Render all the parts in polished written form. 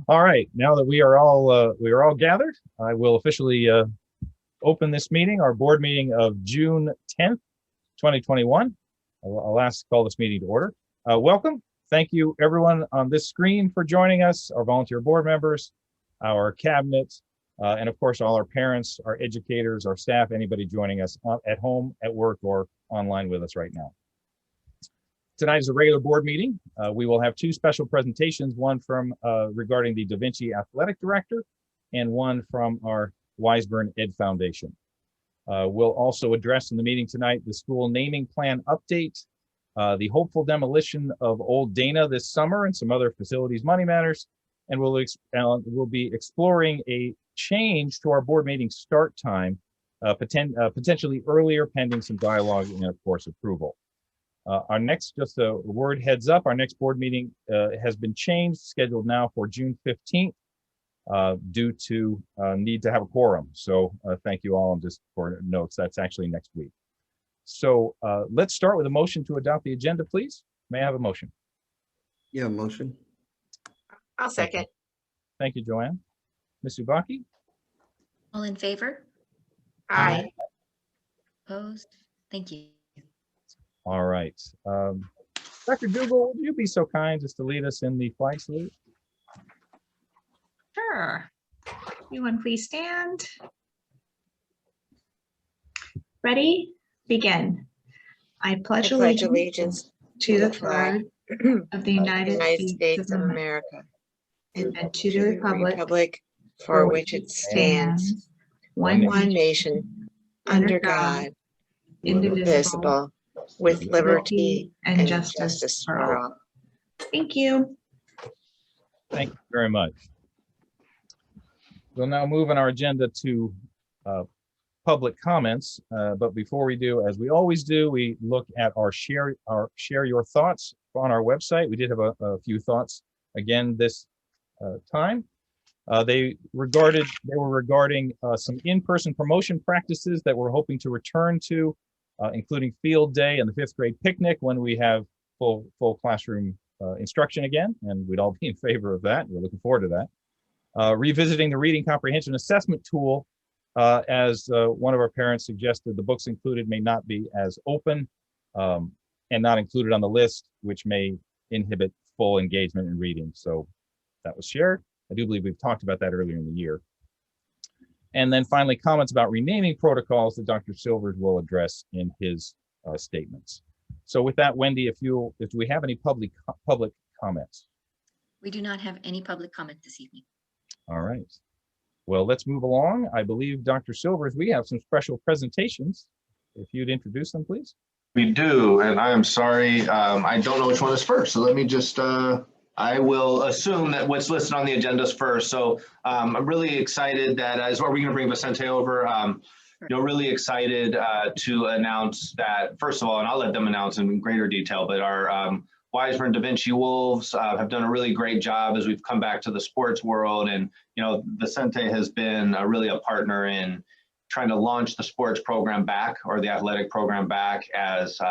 All right, now that we are all gathered, I will officially open this meeting, our board meeting of June 10th, 2021. I'll call this meeting to order. Welcome. Thank you everyone on this screen for joining us, our volunteer board members, our cabinet, and of course all our parents, our educators, our staff, anybody joining us at home, at work, or online with us right now. Tonight is a regular board meeting. We will have two special presentations, one from regarding the Da Vinci Athletic Director and one from our Weisburn Ed Foundation. We'll also address in the meeting tonight the school naming plan update, the hopeful demolition of Old Dana this summer and some other facilities money matters, and we'll be exploring a change to our board meeting start time, potentially earlier pending some dialogue and of course approval. Our next, just a word heads up, our next board meeting has been changed, scheduled now for June 15th due to need to have a quorum. So thank you all, and just for notes, that's actually next week. So let's start with a motion to adopt the agenda, please. May I have a motion? Yeah, motion. I'll second. Thank you, Joanne. Ms. Ubaki? All in favor? Aye. Opposed? Thank you. All right. Dr. Dougal, would you be so kind just to lead us in the flag salute? Sure. Everyone please stand. Ready? Begin. I pledge allegiance to the flag of the United States of America and to the republic for which it stands, one nation, under God, indivisible, with liberty and justice for all. Thank you. Thank you very much. We'll now move on our agenda to public comments, but before we do, as we always do, we look at our share your thoughts on our website. We did have a few thoughts again this time. They were regarding some in-person promotion practices that we're hoping to return to, including field day and the 5th grade picnic when we have full classroom instruction again, and we'd all be in favor of that. We're looking forward to that. Revisiting the reading comprehension assessment tool, as one of our parents suggested, the books included may not be as open and not included on the list, which may inhibit full engagement in reading. So that was shared. I do believe we've talked about that earlier in the year. And then finally, comments about renaming protocols that Dr. Silvers will address in his statements. So with that, Wendy, if we have any public comments? We do not have any public comment this evening. All right. Well, let's move along. I believe, Dr. Silvers, we have some special presentations. If you'd introduce them, please. We do, and I am sorry, I don't know which one is first. So let me just, I will assume that what's listed on the agenda is first. So I'm really excited that, are we going to bring Vicente over? Really excited to announce that, first of all, and I'll let them announce in greater detail, but our Weisburn Da Vinci Wolves have done a really great job as we've come back to the sports world. And, Vicente has been really a partner in trying to launch the sports program back, or the athletic program back, as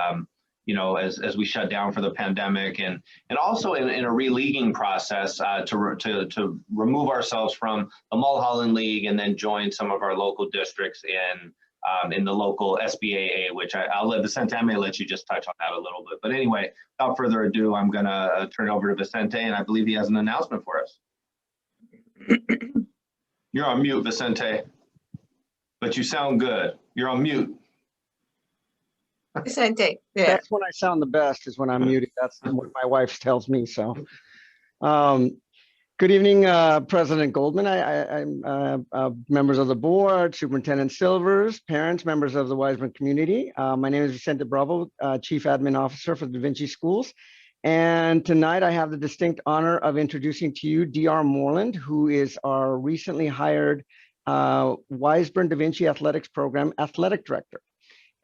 as we shut down for the pandemic, and also in a re-leaguing process to remove ourselves from the Mulholland League and then join some of our local districts in the local SBAA, which I'll let Vicente, I may let you just touch on that a little bit. But anyway, without further ado, I'm gonna turn it over to Vicente, and I believe he has an announcement for us. You're on mute, Vicente, but you sound good. You're on mute. Vicente, yeah. That's when I sound the best, is when I'm muted. That's what my wife tells me. So, good evening, President Goldman, members of the board, Superintendent Silvers, parents, members of the Weisburn community. My name is Vicente Bravo, Chief Admin Officer for Da Vinci Schools. And tonight I have the distinct honor of introducing to you Dr. Moreland, who is our recently hired Weisburn Da Vinci Athletics Program Athletic Director.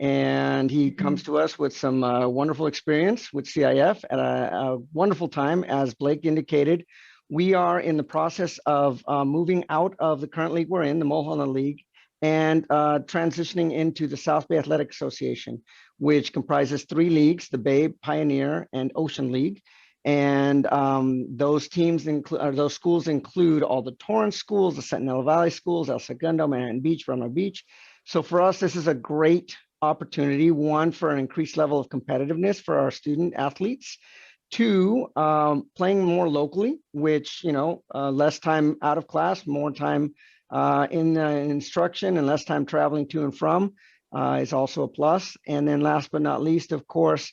And he comes to us with some wonderful experience with CIF at a wonderful time. As Blake indicated, we are in the process of moving out of the current league we're in, the Mulholland League, and transitioning into the South Bay Athletic Association, which comprises 3 leagues, the Bay, Pioneer, and Ocean League. And those teams include, those schools include all the Torrance schools, the Centinela Valley schools, El Segundo, Manhattan Beach, Vernon Beach. So for us, this is a great opportunity, one, for an increased level of competitiveness for our student athletes. Two, playing more locally, which, less time out of class, more time in instruction, and less time traveling to and from is also a plus. And then last but not least, of course,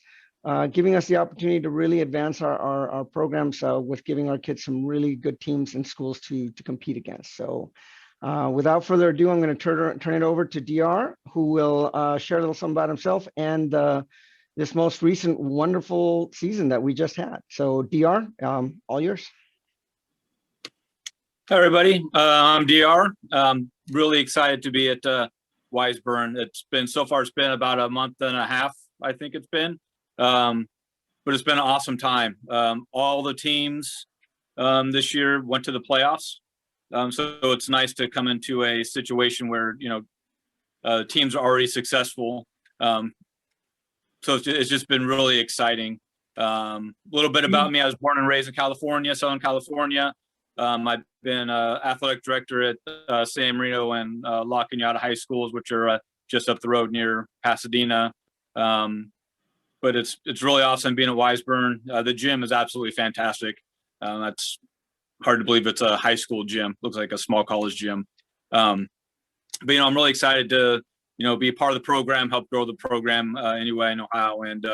giving us the opportunity to really advance our programs with giving our kids some really good teams and schools to compete against. So without further ado, I'm going to turn it over to DR, who will share a little something about himself and this most recent wonderful season that we just had. So DR, all yours. Hi, everybody. I'm DR. Really excited to be at Wiseburn. It's been, so far, it's been about a month and a half, I think it's been. But it's been an awesome time. All the teams this year went to the playoffs. So it's nice to come into a situation where, teams are already successful. So it's just been really exciting. A little bit about me. I was born and raised in California, Southern California. I've been athletic director at San Marino and La Cañada high schools, which are just up the road near Pasadena. But it's really awesome being at Wiseburn. The gym is absolutely fantastic. That's hard to believe it's a high school gym. Looks like a small college gym. But I'm really excited to be a part of the program, help grow the program any way I know how, and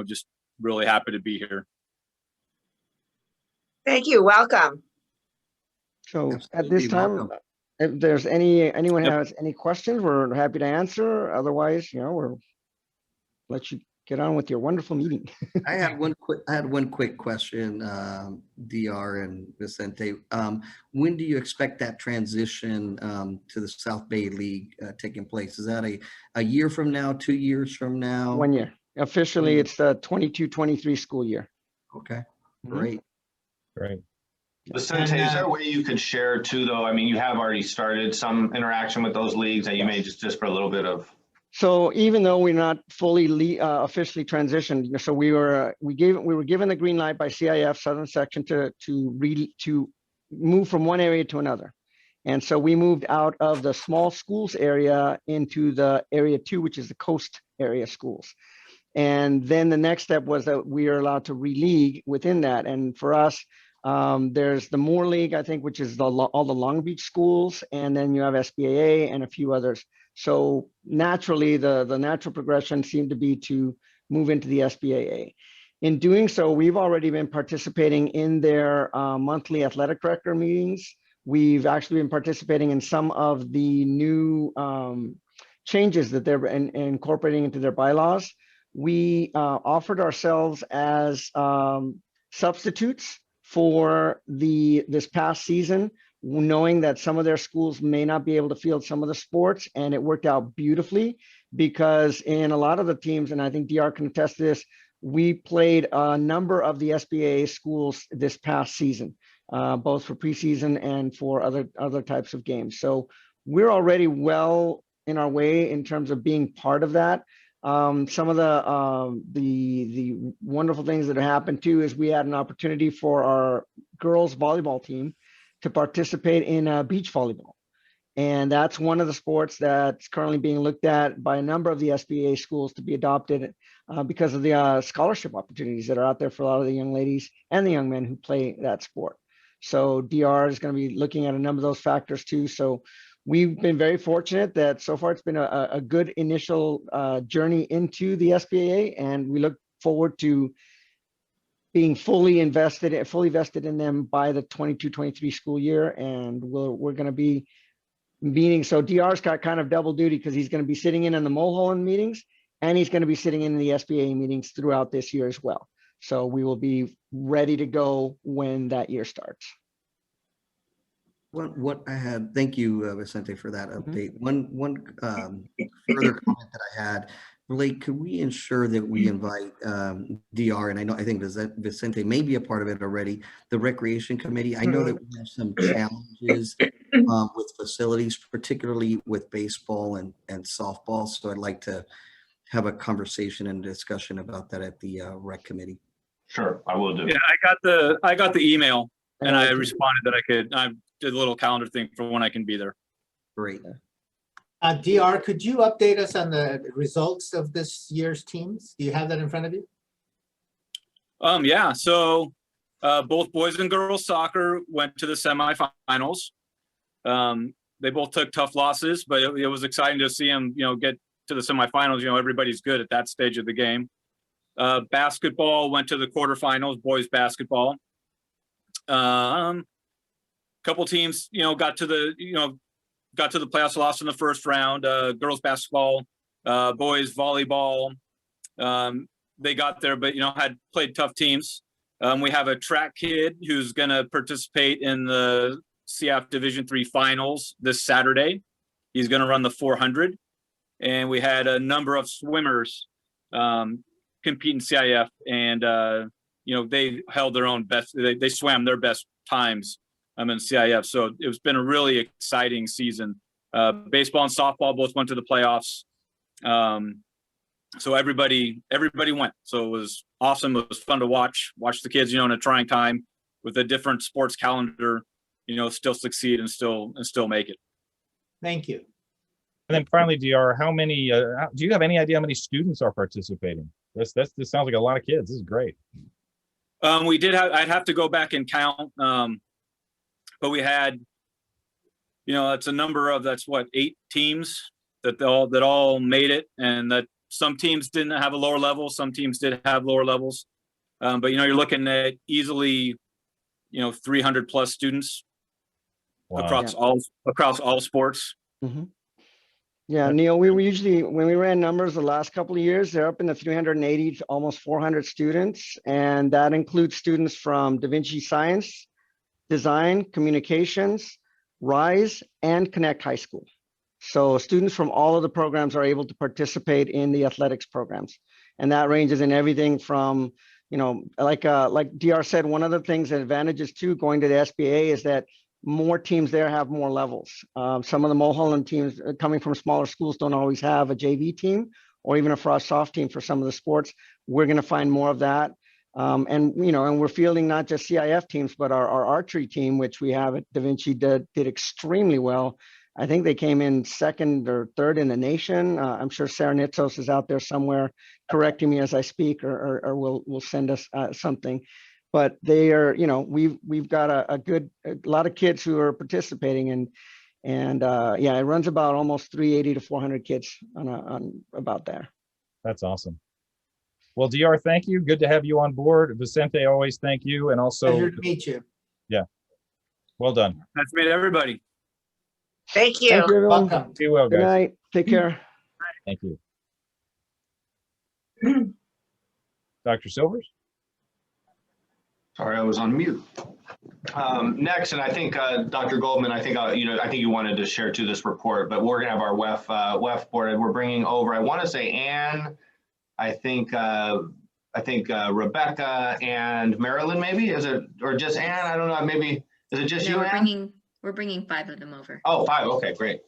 just really happy to be here. Thank you. Welcome. So at Absolutely, this time, welcome. if there's anyone has any questions, we're happy to answer. Otherwise, we'll let you get on with your wonderful meeting. I had one quick question, DR and Vicente. When do you expect that transition to the South Bay League taking place? Is that a year from now, 2 years from now? 1 year. Officially, it's the 22-23 school year. Okay, Mhm. great. Great. Vicente, is there a way you could share too, though? I mean, you have already started some interaction with those leagues, and you may just for a little bit of. So even though we're not fully officially transitioned, so we were given the green light by CIF Southern Section to move from one area to another, and so we moved out of the small schools area into the area 2, which is the coast area schools. And then the next step was that we are allowed to re-league within that. And for us, there's the Moore League, I think, which is all the Long Beach schools, and then you have SBAA and a few others. So naturally, the natural progression seemed to be to move into the SBAA. In doing so, we've already been participating in their monthly athletic director meetings. We've actually been participating in some of the new changes that they're incorporating into their bylaws. We offered ourselves as substitutes for this past season, knowing that some of their schools may not be able to field some of the sports, and it worked out beautifully because in a lot of the teams, and I think DR can attest to this, we played a number of the SBA schools this past season, both for preseason and for other types of games. So we're already well in our way in terms of being part of that. Some of the wonderful things that have happened too is we had an opportunity for our girls volleyball team to participate in beach volleyball. And that's one of the sports that's currently being looked at by a number of the SBA schools to be adopted because of the scholarship opportunities that are out there for a lot of the young ladies and the young men who play that sport. So DR is going to be looking at a number of those factors too. So we've been very fortunate that so far it's been a good initial journey into the SBA, and we look forward to being fully vested in them by the 22-23 school year. And we're going to be meeting. So DR's got kind of double duty because he's going to be sitting in on the Mulholland meetings, and he's going to be sitting in the SBA meetings throughout this year as well. So we will be ready to go when that year starts. Thank you, Vicente, for that update. One further comment that I had, Blake, could we ensure that we invite DR, and I think Vicente may be a part of it already, the Recreation Committee. I know that we have some challenges with facilities, particularly with baseball and softball. So I'd like to have a conversation and discussion about that at the Rec Committee. Sure, I will do. Yeah, I got the email and I responded that I did a little calendar thing for when I can be there. Great. DR, could you update us on the results of this year's teams? Do you have that in front of you? Yeah, so both boys and girls soccer went to the semifinals. They both took tough losses, but it was exciting to see them, get to the semifinals. Everybody's good at that stage of the game. Basketball went to the quarterfinals, boys basketball. Couple teams, got to the playoffs, lost in the first round. Girls basketball, boys volleyball. They got there, but had played tough teams. We have a track kid who's going to participate in the CF Division III finals this Saturday. He's going to run the 400, and we had a number of swimmers compete in CIF, and they held their own best. They swam their best times in CIF. So it's been a really exciting season. Baseball and softball both went to the playoffs. So everybody went. So it was awesome. It was fun to watch the kids, in a trying time with a different sports calendar, still succeed and still make it. Thank you. And then finally, DR, how many, do you have any idea how many students are participating? This sounds like a lot of kids. This is great. We did I'd have to go back and count. But we had, it's a number of, 8 teams that all made it, and that some teams didn't have a lower level. Some teams did have lower levels. But, you're looking at easily, 300 plus students. Wow. across all sports. Mhm. Yeah, Neil, we were usually, when we ran numbers the last couple of years, they're up in the 380 to almost 400 students. And that includes students from Da Vinci Science, Design, Communications, RISE, and Connect High School. So students from all of the programs are able to participate in the athletics programs. And that ranges in everything from, like DR said, one of the things, advantages too, going to the SBA is that more teams there have more levels. Some of the Mulholland teams coming from smaller schools don't always have a JV team or even a Frost Soft team for some of the sports. We're going to find more of that. And we're fielding not just CIF teams, but our archery team, which we have at Da Vinci, did extremely well. I think they came in 2nd or 3rd in the nation. I'm sure Sarah Nitsos is out there somewhere correcting me as I speak, or will send us something. But they are, we've got a lot of kids who are participating, and it runs about almost 380 to 400 kids on about there. That's awesome. Well, DR, thank you. Good to have you on board. Vicente, always thank you. And also, Pleasure to meet you. yeah, well done. That's made everybody. Thank Thank you, you. everyone. Welcome. See you well, Good guys. night. Take care. Thank you. Dr. Silvers? Sorry, I was on mute. Next, and I think Dr. Goldman, I think you wanted to share too this report, but we're gonna have our WAFF board. We're bringing over, I want to say Anne, I think Rebecca and Marilyn, maybe, is it, or just Anne? I don't know. Maybe is it just No, you, Anne? we're bringing 5 of them over. Oh, 5. Okay, great.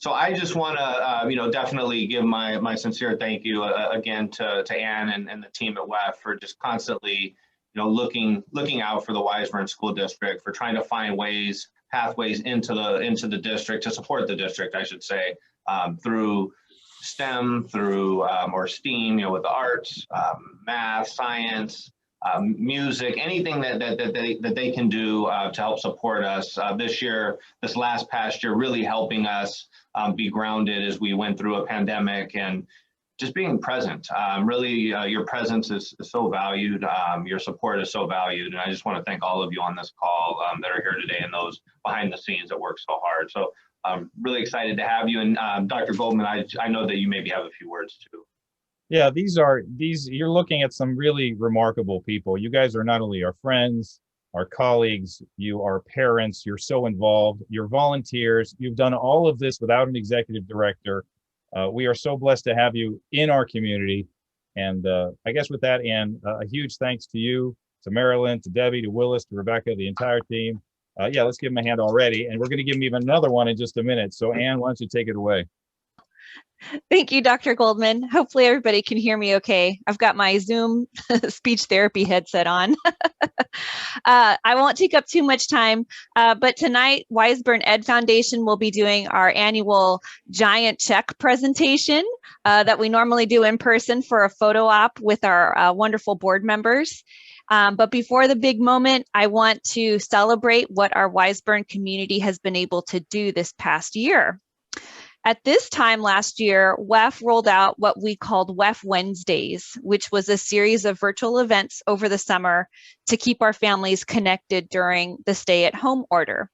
So I just want to, definitely give my sincere thank you again to Anne and the team at WAFF for just constantly, looking out for the Wiseburn School District, for trying to find pathways into the district, to support the district, I should say, through STEM, through or STEAM, with the arts, math, science, music, anything that they can do to help support us. This past year, really helping us be grounded as we went through a pandemic, and just being present. Really, your presence is so valued. Your support is so valued. And I just want to thank all of you on this call that are here today, and those behind the scenes that work so hard. So I'm really excited to have you. And Dr. Goldman, I know that you maybe have a few words too. Yeah, you're looking at some really remarkable people. You guys are not only our friends, our colleagues, you are parents, you're so involved, you're volunteers, you've done all of this without an executive director. We are so blessed to have you in our community. And I guess with that, Ann, a huge thanks to you, to Marilyn, to Debbie, to Willis, to Rebecca, the entire team. Yeah, let's give them a hand already. And we're going to give them even another one in just a minute. So Ann, why don't you take it away? Thank you, Dr. Goldman. Hopefully everybody can hear me okay. I've got my Zoom speech therapy headset on. I won't take up too much time, but tonight, Wiseburn Ed Foundation will be doing our annual giant check presentation that we normally do in person for a photo op with our wonderful board members. But before the big moment, I want to celebrate what our Wiseburn community has been able to do this past year. At this time last year, WAFF rolled out what we called WAFF Wednesdays, which was a series of virtual events over the summer to keep our families connected during the stay-at-home order.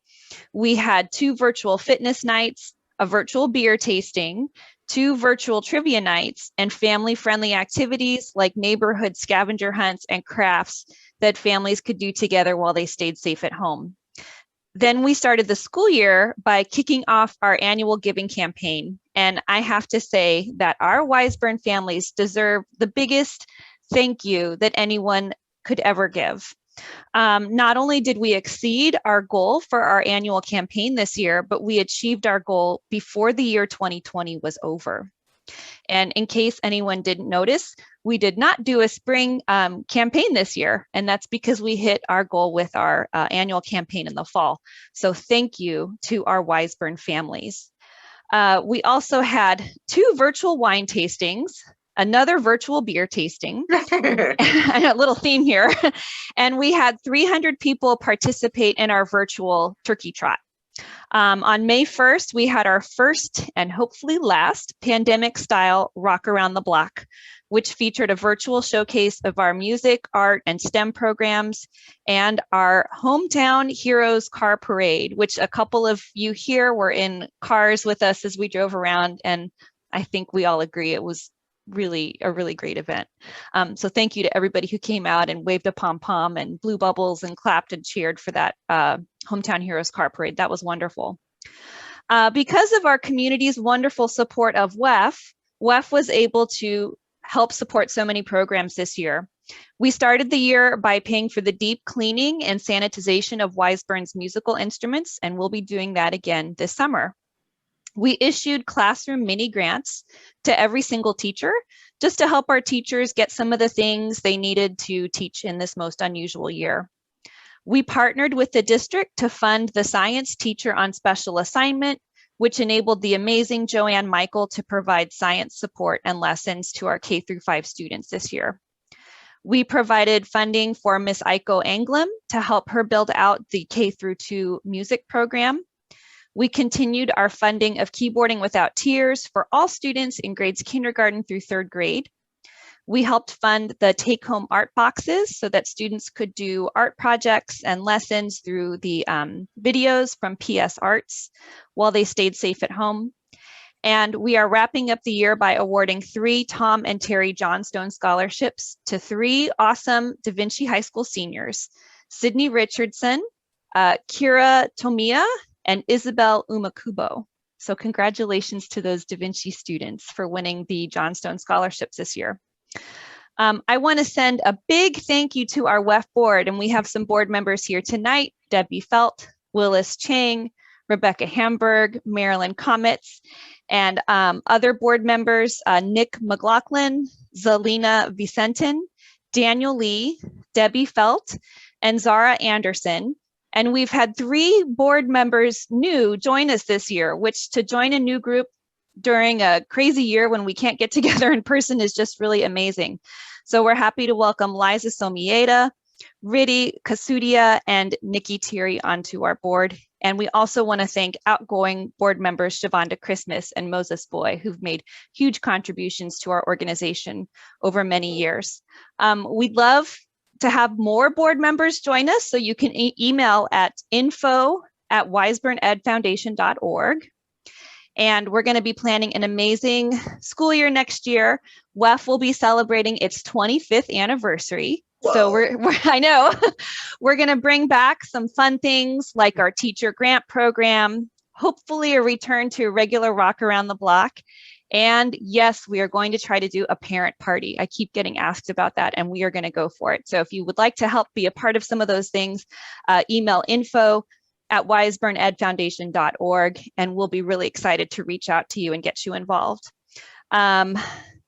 We had 2 virtual fitness nights, a virtual beer tasting, 2 virtual trivia nights, and family-friendly activities like neighborhood scavenger hunts and crafts that families could do together while they stayed safe at home. Then we started the school year by kicking off our annual giving campaign. And I have to say that our Wiseburn families deserve the biggest thank you that anyone could ever give. Not only did we exceed our goal for our annual campaign this year, but we achieved our goal before the year 2020 was over. And in case anyone didn't notice, we did not do a spring campaign this year, and that's because we hit our goal with our annual campaign in the fall. So thank you to our Wiseburn families. We also had 2 virtual wine tastings, another virtual beer tasting, and a little theme here, and we had 300 people participate in our virtual turkey trot. On May 1st, we had our first and hopefully last pandemic-style Rock Around the Block, which featured a virtual showcase of our music, art, and STEM programs, and our Hometown Heroes Car Parade, which a couple of you here were in cars with us as we drove around, and I think we all agree it was really a really great event. So thank you to everybody who came out and waved a pom-pom and blew bubbles and clapped and cheered for that Hometown Heroes Car Parade. That was wonderful. Because of our community's wonderful support of WAFF, WAFF was able to help support so many programs this year. We started the year by paying for the deep cleaning and sanitization of Wiseburn's musical instruments, and we'll be doing that again this summer. We issued classroom mini grants to every single teacher just to help our teachers get some of the things they needed to teach in this most unusual year. We partnered with the district to fund the science teacher on special assignment, which enabled the amazing Joanne Michael to provide science support and lessons to our K-5 students this year. We provided funding for Miss Aiko Anglem to help her build out the K-2 music program. We continued our funding of Keyboarding Without Tears for all students in grades kindergarten through 3rd grade. We helped fund the take-home art boxes so that students could do art projects and lessons through the videos from PS Arts while they stayed safe at home. And we are wrapping up the year by awarding 3 Tom and Terry Johnstone scholarships to 3 awesome Da Vinci High School seniors, Sydney Richardson, Kira Tomiya, and Isabel Umakubo. So congratulations to those Da Vinci students for winning the Johnstone scholarships this year. I want to send a big thank you to our WEF board, and we have some board members here tonight: Debbie Felt, Willis Chang, Rebecca Hamburg, Marilyn Comets, and other board members, Nick McLaughlin, Zelina Vicentin, Daniel Lee, Debbie Felt, and Zara Anderson. And we've had 3 board members new join us this year, which to join a new group during a crazy year when we can't get together in person is just really amazing. So we're happy to welcome Liza Somieta, Riddhi Kasudia, and Nikki Thierry onto our board. And we also want to thank outgoing board members Shavonda Christmas and Moses Boy, who've made huge contributions to our organization over many years. We'd love to have more board members join us, so you can email at info@wiseburnedfoundation.org. And we're going to be planning an amazing school year next year. WEF will be celebrating its 25th anniversary. Whoa. So I know, we're going to bring back some fun things like our teacher grant program, hopefully a return to a regular Rock Around the Block. And yes, we are going to try to do a parent party. I keep getting asked about that, and we are going to go for it. So if you would like to help be a part of some of those things, email info at wiseburnedfoundation.org, and we'll be really excited to reach out to you and get you involved.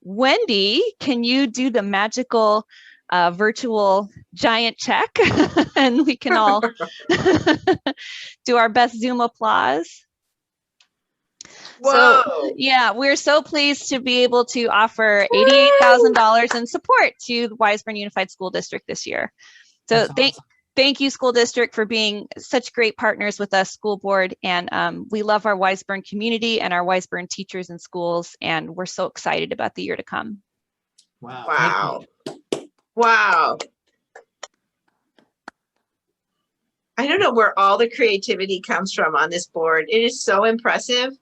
Wendy, can you do the magical virtual giant check and we can all do our best Zoom applause? Whoa. So yeah, we're so pleased to be able to offer $88,000 in support to the Wiseburn Unified School District this year. So That's thank you, school district, for being such great partners with us, school board. And we love our Wiseburn community and our Wiseburn teachers and schools. And we're so excited about the year to come. Wow. Wow. Wow. I don't know where all the creativity comes from on this board. It is so impressive.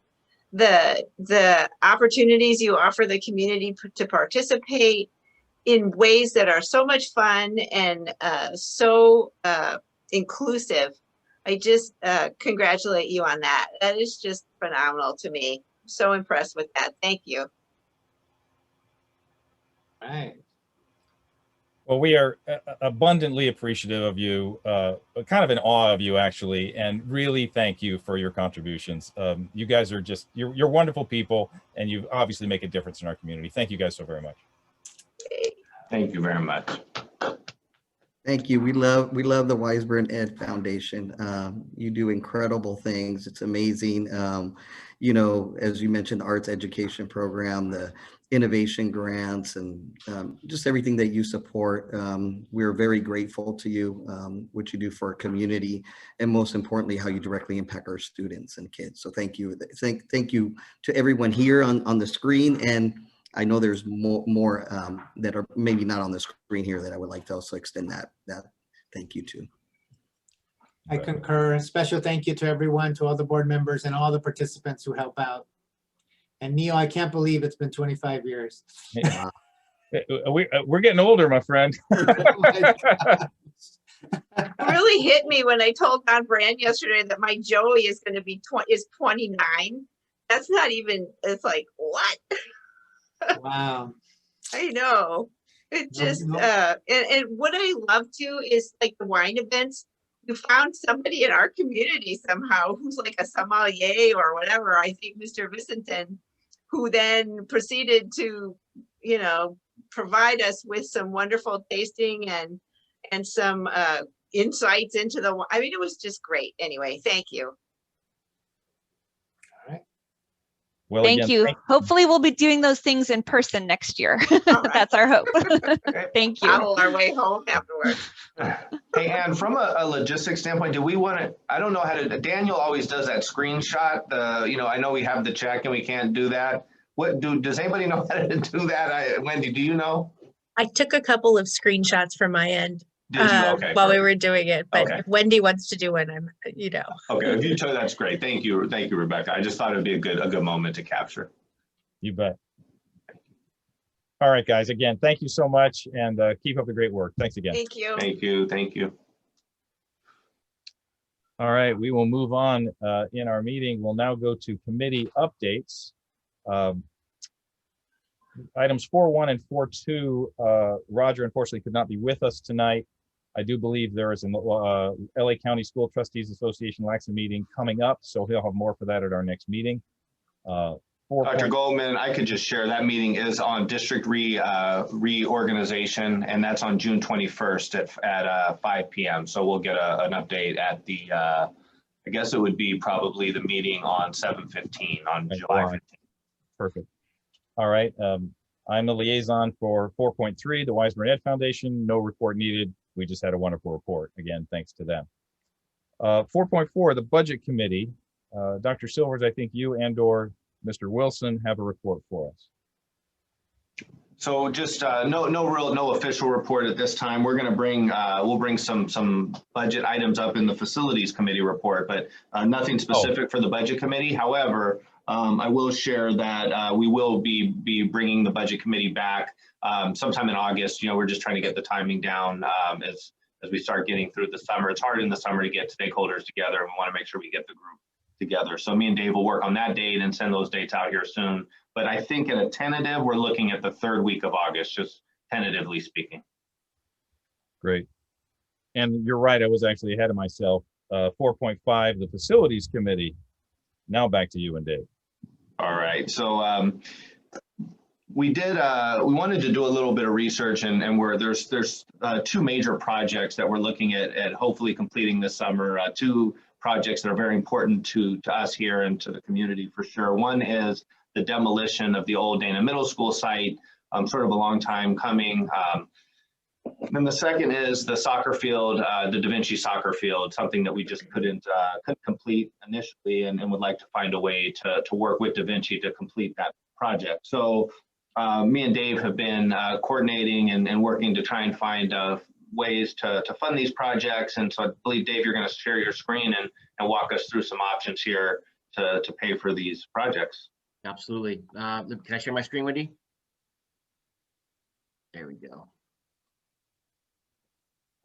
The opportunities you offer the community to participate in ways that are so much fun and so inclusive. I just congratulate you on that. That is just phenomenal to me. I'm so impressed with that. Thank you. All right. Well, we are abundantly appreciative of you, kind of in awe of you, actually, and really thank you for your contributions. You guys are just, you're wonderful people, and you obviously make a difference in our community. Thank you guys so very much. Thank you very much. Thank you. We love the Wiseburn Ed Foundation. You do incredible things. It's amazing. You know, as you mentioned, the arts education program, the innovation grants, and just everything that you support. We're very grateful to you, what you do for our community, and most importantly, how you directly impact our students and kids. So thank you. Thank you to everyone here on the screen. And I know there's more that are maybe not on the screen here that I would like to also extend that thank you to. I concur. Special thank you to everyone, to all the board members and all the participants who help out. And Neil, I can't believe it's been 25 years. Yeah. We're getting older, my friend. It really hit me when I told Don Brand yesterday that my Joey is going to be 29. That's not even, it's like, what? Wow. I know. It just, and what I love too is like the wine events. You found somebody in our community somehow who's like a sommelier or whatever. I think Mr. Vicente, who then proceeded to, you know, provide us with some wonderful tasting and some insights into the, I mean, it was just great. Anyway, thank you. Well, Thank again, you. Hopefully we'll be doing those things in person next year. That's our hope. Thank you. Travel our way home afterwards. Hey, Ann, from a logistics standpoint, do we want to, I don't know how to, Daniel always does that screenshot. You know, I know we have the check and we can't do that. Does anybody know how to do that? Wendy, do you know? I took a couple of screenshots from my end Did you? Okay, while we perfect. were doing it, but Okay. if Wendy wants to do one, I'm, you know. Okay, if you told, that's great. Thank you, Rebecca. I just thought it'd be a good moment to capture. You bet. All right, guys. Again, thank you so much, and keep up the great work. Thanks again. Thank you. Thank you. Thank you. All right, we will move on in our meeting. We'll now go to committee updates. Items 4.1 and 4.2, Roger unfortunately could not be with us tonight. I do believe there is an LA County School Trustees Association LACSA meeting coming up, so he'll have more for that at our next meeting. Dr. Goldman, I could just share that meeting is on district reorganization, and that's on June 21st at 5 p.m. So we'll get an update at the, I guess it would be probably the meeting on 7/15 on July 15th. Perfect. All right. I'm the liaison for 4.3, the Wiseburn Ed Foundation. No report needed. We just had a wonderful report. Again, thanks to them. 4.4, the Budget Committee. Dr. Silvers, I think you and/or Mr. Wilson have a report for us. So just no official report at this time. We're going to bring we'll bring some budget items up in the Facilities Committee report, but nothing specific for the Budget Committee. However, I will share that we will be bringing the Budget Committee back sometime in August. You know, we're just trying to get the timing down as we start getting through the summer. It's hard in the summer to get stakeholders together, and we want to make sure we get the group together. So me and Dave will work on that date and send those dates out here soon. But I think at a tentative, we're looking at the 3rd week of August, just tentatively speaking. Great. And you're right, I was actually ahead of myself. 4.5, the Facilities Committee. Now back to you and Dave. All right, so we wanted to do a little bit of research, and there's two major projects that we're looking at hopefully completing this summer. Two projects that are very important to us here and to the community for sure. One is the demolition of the old Dana Middle School site, sort of a long time coming. And the second is the soccer field, the Da Vinci soccer field, something that we just couldn't complete initially, and would like to find a way to work with Da Vinci to complete that project. So me and Dave have been coordinating and working to try and find ways to fund these projects. And so I believe, Dave, you're going to share your screen and walk us through some options here to pay for these projects. Absolutely. Can I share my screen, Wendy? There we go.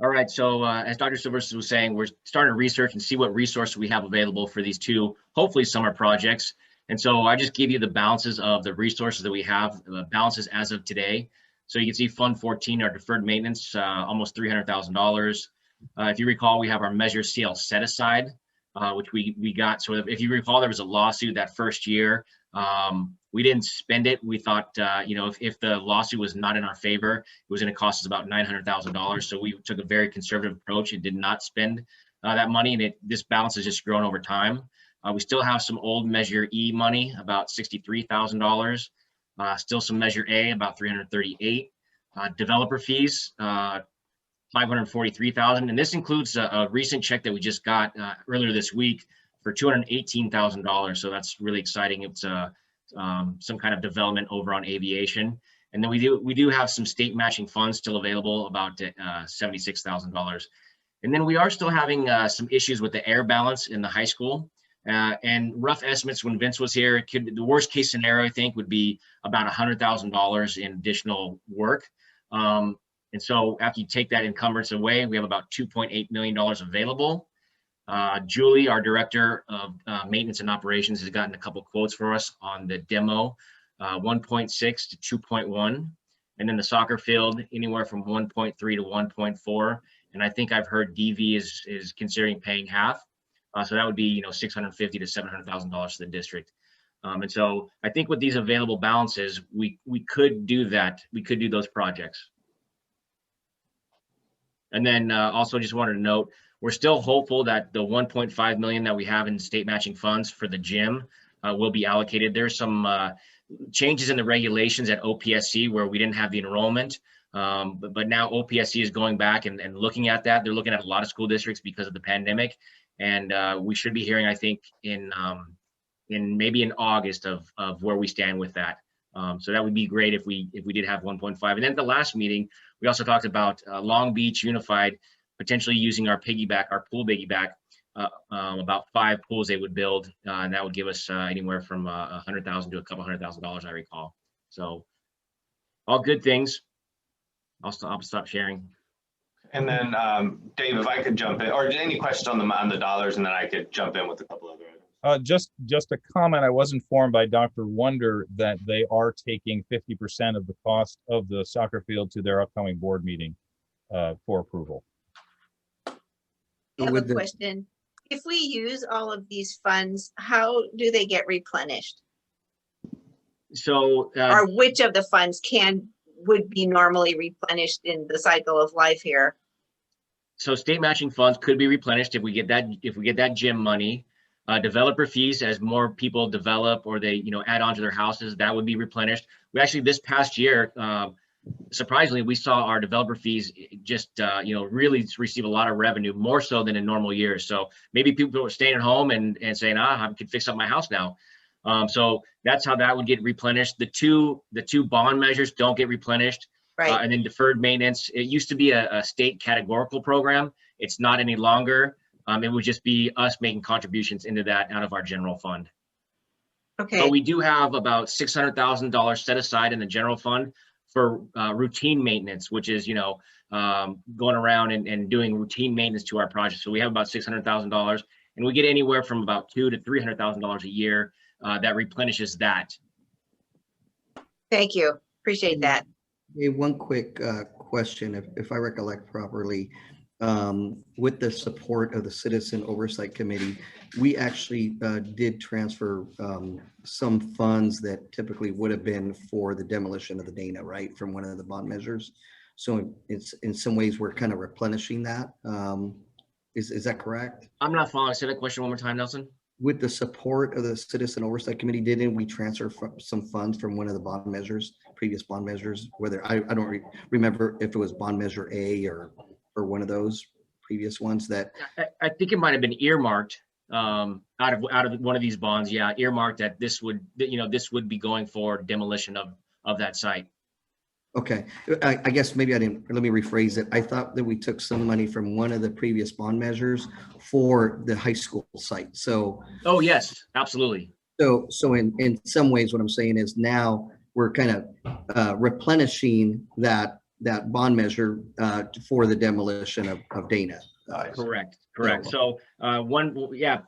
All right, so as Dr. Silvers was saying, we're starting to research and see what resources we have available for these two, hopefully summer projects. And so I just give you the balances of the resources that we have, balances as of today. So you can see Fund 14, our deferred maintenance, almost $300,000. If you recall, we have our Measure CL set aside, which we got. So if you recall, there was a lawsuit that first year. We didn't spend it. We thought, if the lawsuit was not in our favor, it was going to cost us about $900,000. So we took a very conservative approach and did not spend that money. And this balance has just grown over time. We still have some old Measure E money, about $63,000. Still some Measure A, about $338,000. Developer fees, $543,000. And this includes a recent check that we just got earlier this week for $218,000. So that's really exciting. It's some kind of development over on aviation. And then we do have some state matching funds still available, about $76,000. And then we are still having some issues with the air balance in the high school. And rough estimates when Vince was here, the worst case scenario, I think, would be about $100,000 in additional work. And so after you take that encumbrance away, we have about $2.8 million available. Julie, our director of maintenance and operations, has gotten a couple quotes for us on the demo, 1.6 to 2.1. And then the soccer field, anywhere from 1.3 to 1.4. And I think I've heard DV is considering paying half. So that would be, $650,000 to $700,000 to the district. And so I think with these available balances, we could do that. We could do those projects. And then also just wanted to note, we're still hopeful that the $1.5 million that we have in state matching funds for the gym will be allocated. There's some changes in the regulations at OPSC where we didn't have the enrollment. But now OPSC is going back and looking at that. They're looking at a lot of school districts because of the pandemic. And we should be hearing, I think, in maybe in August of where we stand with that. So that would be great if we did have 1.5. And then at the last meeting, we also talked about Long Beach Unified potentially using our pool piggyback, about 5 pools they would build, and that would give us anywhere from $100,000 to a couple $100,000, I recall. So all good things. I'll stop sharing. And then Dave, if I could jump in, or any questions on the dollars, and then I could jump in with a couple other items. Just a comment. I was informed by Dr. Wonder that they are taking 50% of the cost of the soccer field to their upcoming board meeting for approval. I have a question. If we use all of these funds, how do they get replenished? So, or which of the funds would be normally replenished in the cycle of life here? So state matching funds could be replenished if we get that gym money. Developer fees, as more people develop or they add on to their houses, that would be replenished. We actually, this past year, surprisingly, we saw our developer fees just really receive a lot of revenue, more so than in normal years. So maybe people are staying at home and saying, I can fix up my house now. So that's how that would get replenished. The two bond measures don't get replenished. Right. And then deferred maintenance, it used to be a state categorical program. It's not any longer. It would just be us making contributions into that out of our general fund. Okay. But we do have about $600,000 set aside in the general fund for routine maintenance, which is, going around and doing routine maintenance to our projects. So we have about $600,000, and we get anywhere from about $200,000 to $300,000 a year that replenishes that. Thank you. Appreciate that. Hey, one quick question, if I recollect properly. with the support of the Citizen Oversight Committee, we actually did transfer some funds that typically would have been for the demolition of the Dana, right, from one of the bond measures. So it's in some ways we're kind of replenishing that. Is that correct? I'm not following. Say that question one more time, Nelson. With the support of the Citizen Oversight Committee, didn't we transfer some funds from one of the bond measures, previous bond measures? Whether I don't remember if it was bond measure A or one of those previous ones that. I think it might have been earmarked out of one of these bonds. Yeah, earmarked that this would be going for demolition of that site. Okay, I guess maybe I didn't, let me rephrase it. I thought that we took some money from one of the previous bond measures for the high school site. So. Oh, yes, absolutely. So in some ways, what I'm saying is now we're kind of replenishing that bond measure for the demolition of Dana. Correct. So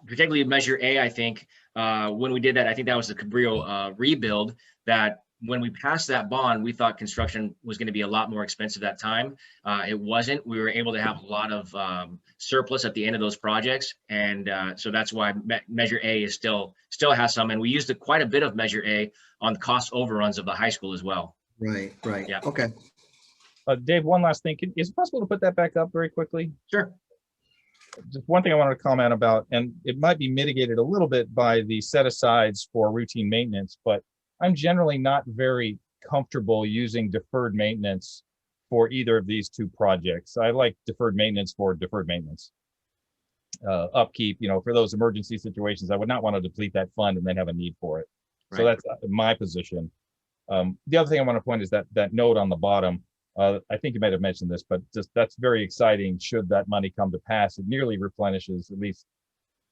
particularly Measure A, I think when we did that, I think that was the Cabrillo rebuild, that when we passed that bond, we thought construction was going to be a lot more expensive that time. It wasn't. We were able to have a lot of surplus at the end of those projects. And so that's why Measure A is still has some. And we used quite a bit of Measure A on cost overruns of the high school as well. Right. Yeah. Okay. Dave, one last thing. Is it possible to put that back up very quickly? Sure. Just one thing I wanted to comment about, and it might be mitigated a little bit by the set asides for routine maintenance, but I'm generally not very comfortable using deferred maintenance for either of these two projects. I like deferred maintenance for deferred maintenance. Upkeep, for those emergency situations, I would not want to deplete that fund and then have a need for it. Right. So that's my position. The other thing I want to point is that note on the bottom. I think you might have mentioned this, but just that's very exciting. Should that money come to pass, it nearly replenishes at least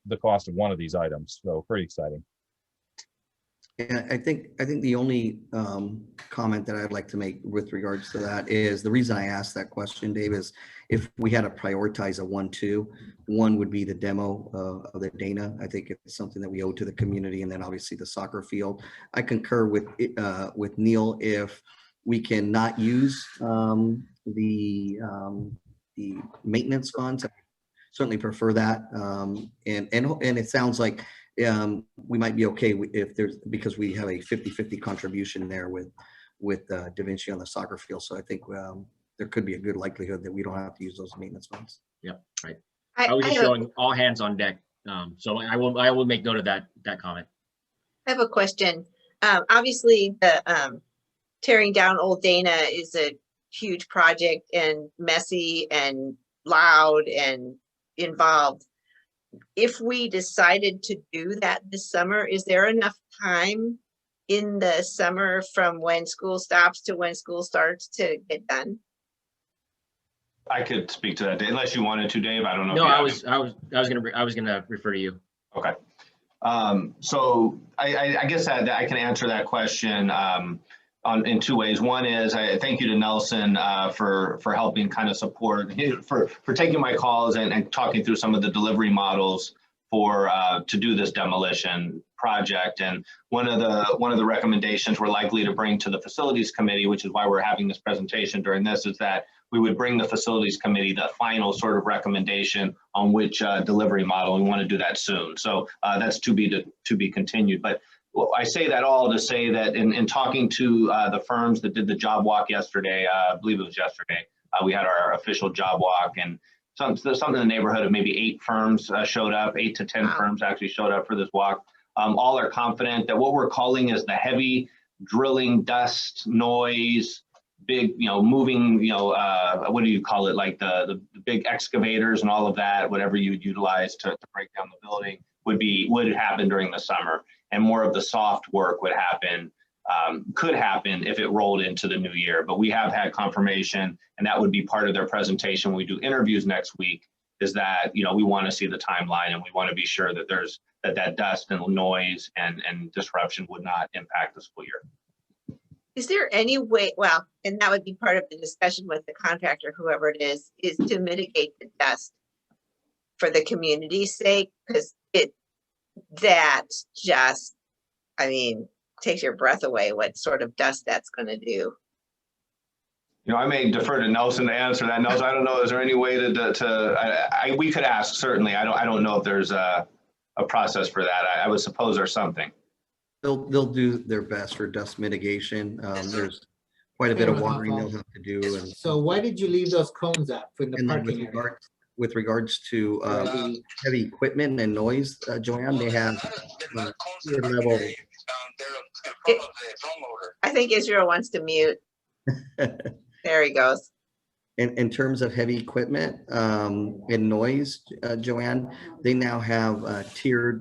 the cost of one of these items. So pretty exciting. Yeah, I think the only comment that I'd like to make with regards to that is the reason I asked that question, Dave, is if we had to prioritize a 1-2, one would be the demo of the Dana. I think it's something that we owe to the community, and then obviously the soccer field. I concur with Neil. If we cannot use the maintenance funds, I certainly prefer that. And it sounds like we might be okay if because we have a 50-50 contribution there with Da Vinci on the soccer field. So I think there could be a good likelihood that we don't have to use those maintenance funds. Yep, right. I was just showing all hands on deck. So I will make note of that comment. I have a question. Obviously, the tearing down Old Dana is a huge project and messy and loud and involved. If we decided to do that this summer, is there enough time in the summer from when school stops to when school starts to get done? I could speak to that, unless you wanted to, Dave. I don't know. No, I was gonna refer to you. Okay. So I guess that I can answer that question in two ways. One is I thank you to Nelson for helping kind of support, for taking my calls and talking through some of the delivery models for to do this demolition project. And one of the recommendations we're likely to bring to the facilities committee, which is why we're having this presentation during this, is that we would bring the facilities committee the final sort of recommendation on which delivery model. We want to do that soon. So that's to be continued. But well, I say that all to say that in talking to the firms that did the job walk yesterday, I believe it was yesterday, we had our official job walk, and something in the neighborhood of maybe 8 firms showed up, 8 to 10 firms actually showed up for this walk. All are confident that what we're calling is the heavy drilling, dust, noise, big, moving, what do you call it? Like the big excavators and all of that, whatever you would utilize to break down the building would happen during the summer. And more of the soft work would happen, could happen if it rolled into the new year. But we have had confirmation, and that would be part of their presentation when we do interviews next week, is that, we want to see the timeline, and we want to be sure that that dust and noise and disruption would not impact the school year. Is there any way, well, and that would be part of the discussion with the contractor, whoever it is to mitigate the dust for the community's sake? Because that just, takes your breath away what sort of dust that's going to do. You know, I may defer to Nelson to answer that. Nelson, I don't know, is there any way we could ask, certainly. I don't know if there's a process for that. I would suppose there's something. They'll do their best for dust mitigation. There's quite a bit of watering they'll have to do. And So why did you leave those cones up in the and then parking area? with regards to heavy equipment and noise, Joanne, they have tier level. I think Israel wants to mute. There he goes. In terms of heavy equipment and noise, Joanne, they now have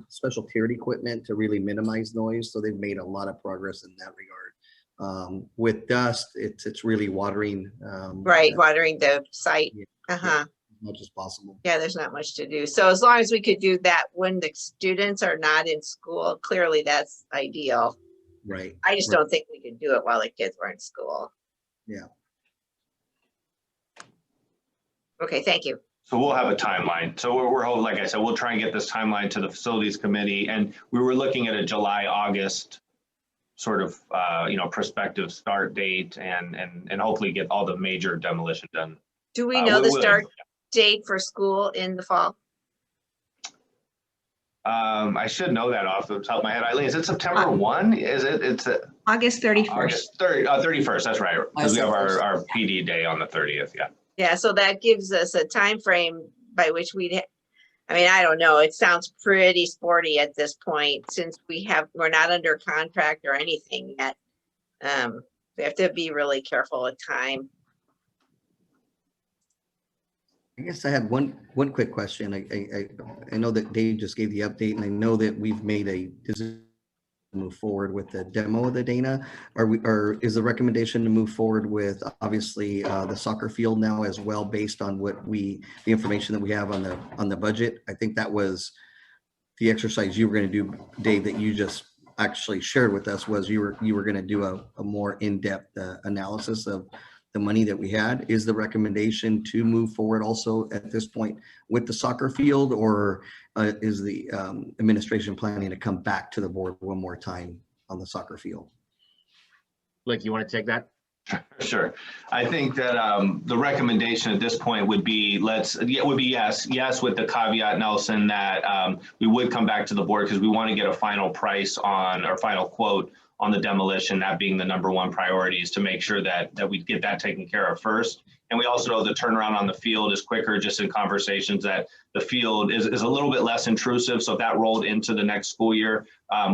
special tiered equipment to really minimize noise. So they've made a lot of progress in that regard. With dust, it's really watering. Right, watering the site. As much as possible. Yeah, there's not much to do. So as long as we could do that when the students are not in school, clearly that's ideal. Right. I just don't think we can do it while the kids were in school. Yeah. Okay, thank you. So we'll have a timeline. So we're hoping, like I said, we'll try and get this timeline to the facilities committee. And we were looking at a July, August sort of, prospective start date and hopefully get all the major demolition done. Do we know the start date for school in the fall? I should know that off the top of my head. Eileen, is it September 1? Is it? It's August 31st. August 31st. That's right. Because we have our PD day on the 30th. Yeah. Yeah, so that gives us a time frame by which I don't know. It sounds pretty sporty at this point since we're not under contract or anything yet. We have to be really careful with time. I guess I had one quick question. I know that Dave just gave the update, and I know that we've made a decision to move forward with the demo of the Dana. Is the recommendation to move forward with obviously the soccer field now as well, based on the information that we have on the budget? I think that was the exercise you were going to do, Dave, that you just actually shared with us, was you were going to do a more in-depth analysis of the money that we had. Is the recommendation to move forward also at this point with the soccer field, or is the administration planning to come back to the board one more time on the soccer field? Blake, you want to take that? Sure. I think that the recommendation at this point would be yes, with the caveat, Nelson, that we would come back to the board because we want to get a final price on, or final quote on the demolition, that being the number one priority, is to make sure that we get that taken care of first. And we also know the turnaround on the field is quicker, just in conversations that the field is a little bit less intrusive. So if that rolled into the next school year,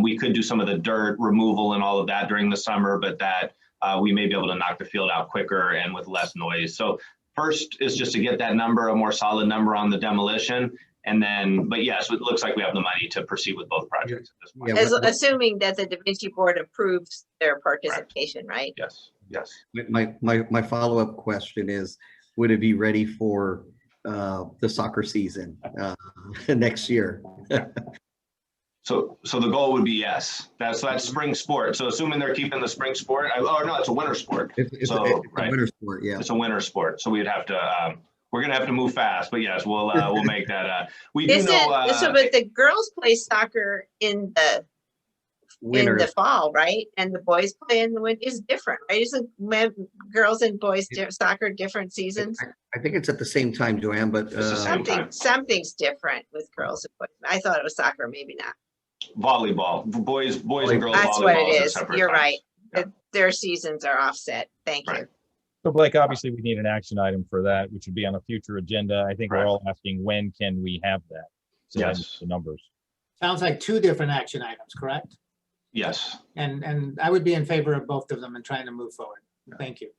we could do some of the dirt removal and all of that during the summer, but that we may be able to knock the field out quicker and with less noise. So first is just to get that number, a more solid number on the demolition. And then, but yes, it looks like we have the money to proceed with both projects at this point. Assuming that the Da Vinci board approves their participation, right? Yes, yes. My follow-up question is, would it be ready for the soccer season next year? So the goal would be yes. That's spring sport. So assuming they're keeping the spring sport, no, it's a winter sport. It's a winter sport, yeah. It's a winter sport. So we'd have to, we're gonna have to move fast, but yes, we'll make that. We do know. But the girls play soccer in the fall, right? And the boys play in the winter. Is different, right? Isn't girls and boys soccer different seasons? I think it's at the same time, Joanne, but something's different with girls and boys. I thought it was soccer, maybe not. Volleyball, boys and girls. That's volleyball what it is. You're times. right. Yeah. Their seasons are offset. Thank you. So Blake, obviously we need an action item for that, which would be on a future agenda. I think we're all asking, when can we have that? So that's the numbers. Sounds like two different action items, correct? Yes. And I would be in favor of both of them and trying to move forward. Thank you.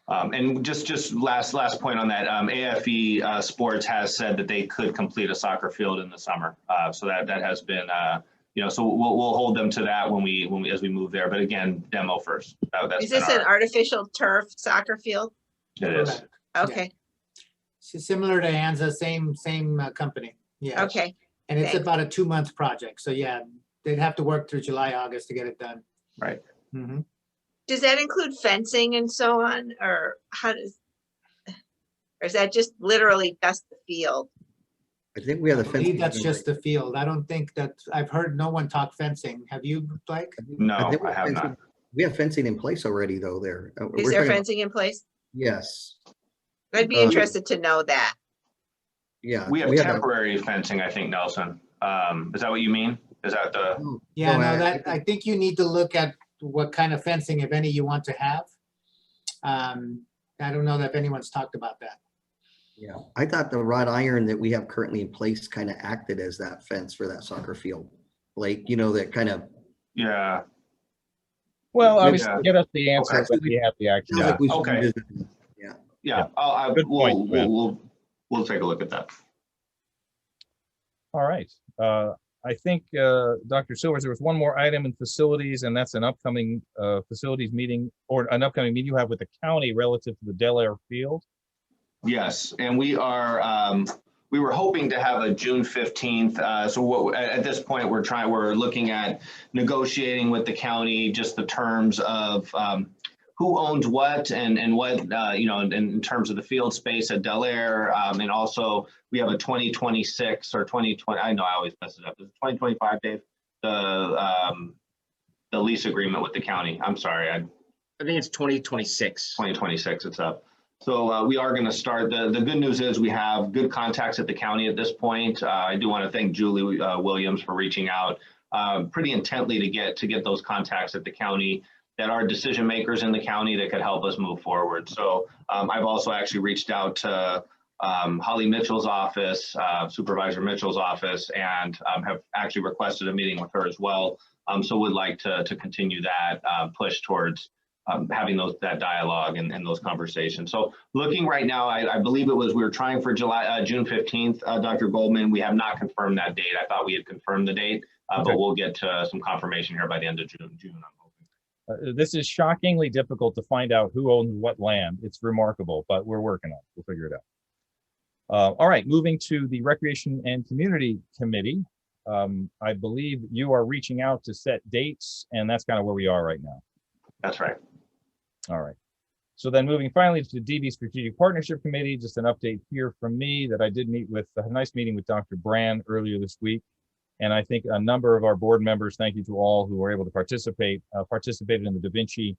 And just last point on that, AFE Sports has said that they could complete a soccer field in the summer. So that has been, so we'll hold them to that as we move there. But again, demo first. Is this an artificial turf soccer field? It is. Okay. Yeah. Similar to Anza, same company. Yeah. Okay. And it's about a 2-month project. So yeah, they'd have to work through July, August to get it done. Right. Mm-hmm. Does that include fencing and so on, or is that just literally just the field? I think we have the I fencing. believe that's just the field. I don't think that, I've heard no one talk fencing. Have you, Blake? No, I have not. We have fencing in place already though there. Is We're there talking about- fencing in place? Yes, I'd be interested to know that. yeah. We have that- temporary fencing, I think, Nelson. Is that what you mean? Is that the, No, Yeah, no, no, that, I think you need to look at what kind of fencing, if any, you want to have. I don't know if anyone's talked about that. Yeah, I thought the wrought iron that we have currently in place kind of acted as that fence for that soccer field. Like, that kind of. yeah, Well, obviously, Yeah. get us the answer Okay. when we have the action. Sounds like we should okay. revisit it. Yeah. yeah. I'll, Good point, Ben. we'll take a look at that. All right. I think, Dr. Silvers, there was one more item in facilities, and that's an upcoming facilities meeting or an upcoming meeting you have with the county relative to the Del Air Field. Yes, and we were hoping to have a June 15th. So what, at this point, we're looking at negotiating with the county, just the terms of who owns what and what, in terms of the field space at Del Air. And also we have a 2026 or 2020, I know I always mess it up. Is it 2025, Dave? The lease agreement with the county. I'm sorry. I think it's 2026. 2026 it's up. So we are going to start. The good news is we have good contacts at the county at this point. I do want to thank Julie Williams for reaching out pretty intently to get those contacts at the county that are decision makers in the county that could help us move forward. So I've also actually reached out to Holly Mitchell's office, Supervisor Mitchell's office, and have actually requested a meeting with her as well. So would like to continue that push towards having that dialogue and those conversations. So looking right now, I believe we were trying for June 15th, Dr. Goldman. We have not confirmed that date. I thought we had confirmed the date, Okay. but we'll get some confirmation here by the end of June, I'm hoping. This is shockingly difficult to find out who owns what land. It's remarkable, but we're working on it. We'll figure it out. All right, moving to the Recreation and Community Committee. I believe you are reaching out to set dates, and that's kind of where we are right now. That's right. All right. So then moving finally to the DB Strategic Partnership Committee, just an update here from me that I did meet with a nice meeting with Dr. Brand earlier this week. And I think a number of our board members, thank you to all who were able to participated in the Da Vinci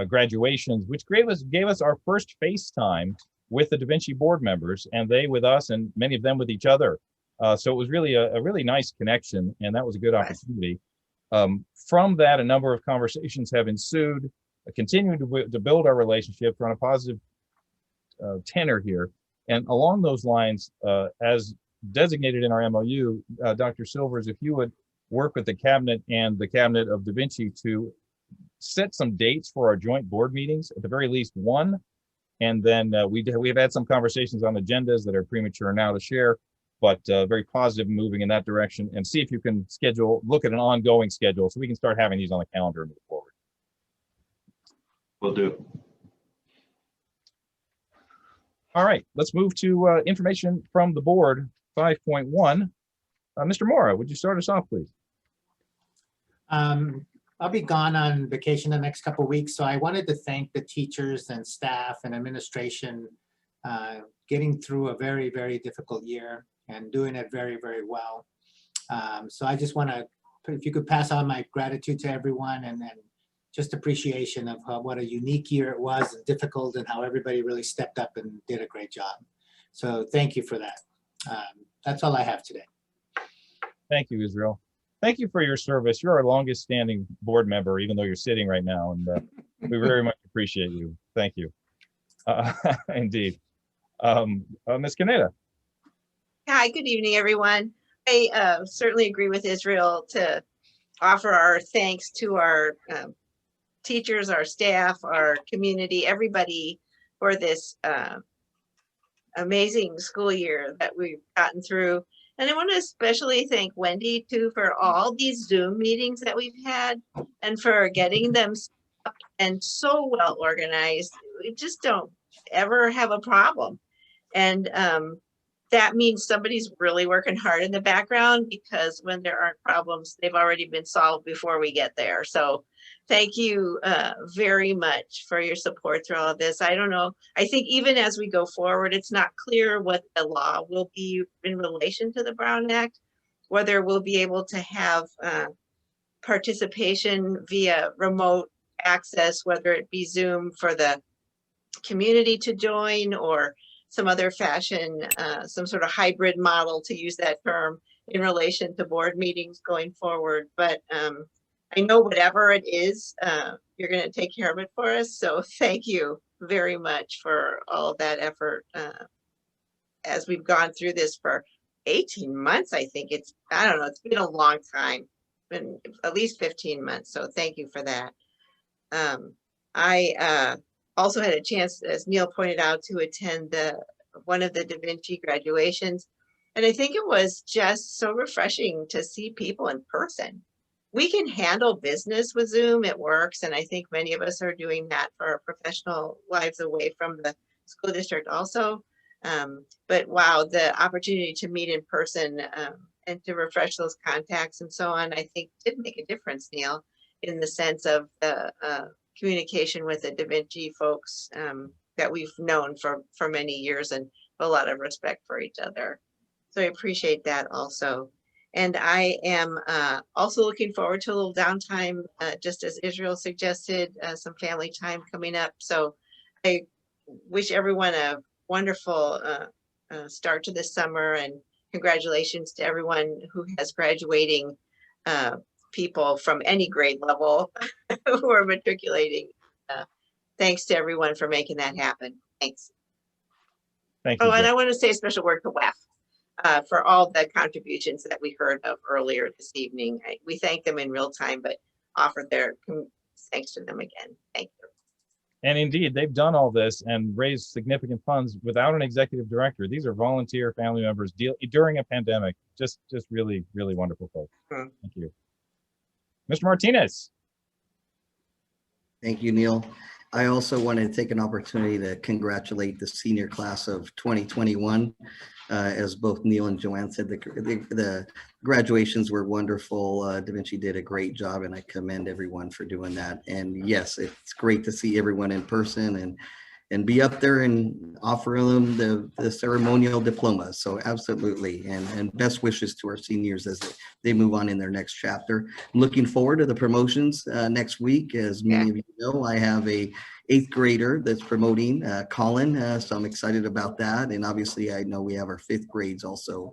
graduations, which gave us our first FaceTime with the Da Vinci board members, and they with us and many of them with each other. So it was really a really nice connection, and that was a good opportunity. From that, a number of conversations have ensued, continuing to build our relationships on a positive tenor here. And along those lines, as designated in our MOU, Dr. Silvers, if you would work with the cabinet and the cabinet of Da Vinci to set some dates for our joint board meetings, at the very least one. And then we've had some conversations on agendas that are premature now to share, but very positive moving in that direction, and see if you can look at an ongoing schedule so we can start having these on the calendar and move forward. Will do. All right, let's move to information from the board, 5.1. Mr. Mora, would you start us off, please? I'll be gone on vacation the next couple of weeks, so I wanted to thank the teachers and staff and administration getting through a very, very difficult year and doing it very, very well. So I just want to, if you could pass on my gratitude to everyone, and then just appreciation of what a unique year it was, and difficult, and how everybody really stepped up and did a great job. So thank you for that. That's all I have today. Thank you, Israel. Thank you for your service. You're our longest standing board member, even though you're sitting right now, and we very much appreciate you. Thank you. Indeed. Ms. Kaneda. Hi, good evening, everyone. I certainly agree with Israel to offer our thanks to our teachers, our staff, our community, everybody for this amazing school year that we've gotten through. And I want to especially thank Wendy too for all these Zoom meetings that we've had and for getting them up and so well organized. We just don't ever have a problem. And that means somebody's really working hard in the background, because when there aren't problems, they've already been solved before we get there. So thank you very much for your support through all of this. I don't know. I think even as we go forward, it's not clear what the law will be in relation to the Brown Act, whether we'll be able to have participation via remote access, whether it be Zoom for the community to join or some other fashion, some sort of hybrid model, to use that term, in relation to board meetings going forward. But I know whatever it is, you're going to take care of it for us. So thank you very much for all of that effort as we've gone through this for 18 months. I think I don't know, it's been a long time, been at least 15 months. So thank you for that. I also had a chance, as Neil pointed out, to attend one of the Da Vinci graduations. And I think it was just so refreshing to see people in person. We can handle business with Zoom, it works. And I think many of us are doing that for our professional lives away from the school district also. But wow, the opportunity to meet in person and to refresh those contacts and so on, I think did make a difference, Neil, in the sense of the communication with the Da Vinci folks that we've known for many years, and a lot of respect for each other. So I appreciate that also. And I am also looking forward to a little downtime, just as Israel suggested, some family time coming up. So I wish everyone a wonderful start to this summer, and congratulations to everyone who has graduating people from any grade level who are matriculating. Thanks to everyone for making that happen. Thanks. Thank you. Oh, and I want to say a special word to WAFF for all the contributions that we heard of earlier this evening. We thank them in real time, but offer their thanks to them again. Thank you. And indeed, they've done all this and raised significant funds without an executive director. These are volunteer family members during a pandemic. Just really, really wonderful folks. Thank you. Mr. Martinez. Thank you, Neil. I also wanted to take an opportunity to congratulate the senior class of 2021. As both Neil and Joanne said, the graduations were wonderful. Da Vinci did a great job, and I commend everyone for doing that. And yes, it's great to see everyone in person and be up there and offer them the ceremonial diploma. So absolutely, and best wishes to our seniors as they move on in their next chapter. I'm looking forward to the promotions next week. As many of you know, I have a 8th grader that's promoting, Colin, so I'm excited about that. And obviously I know we have our 5th grades also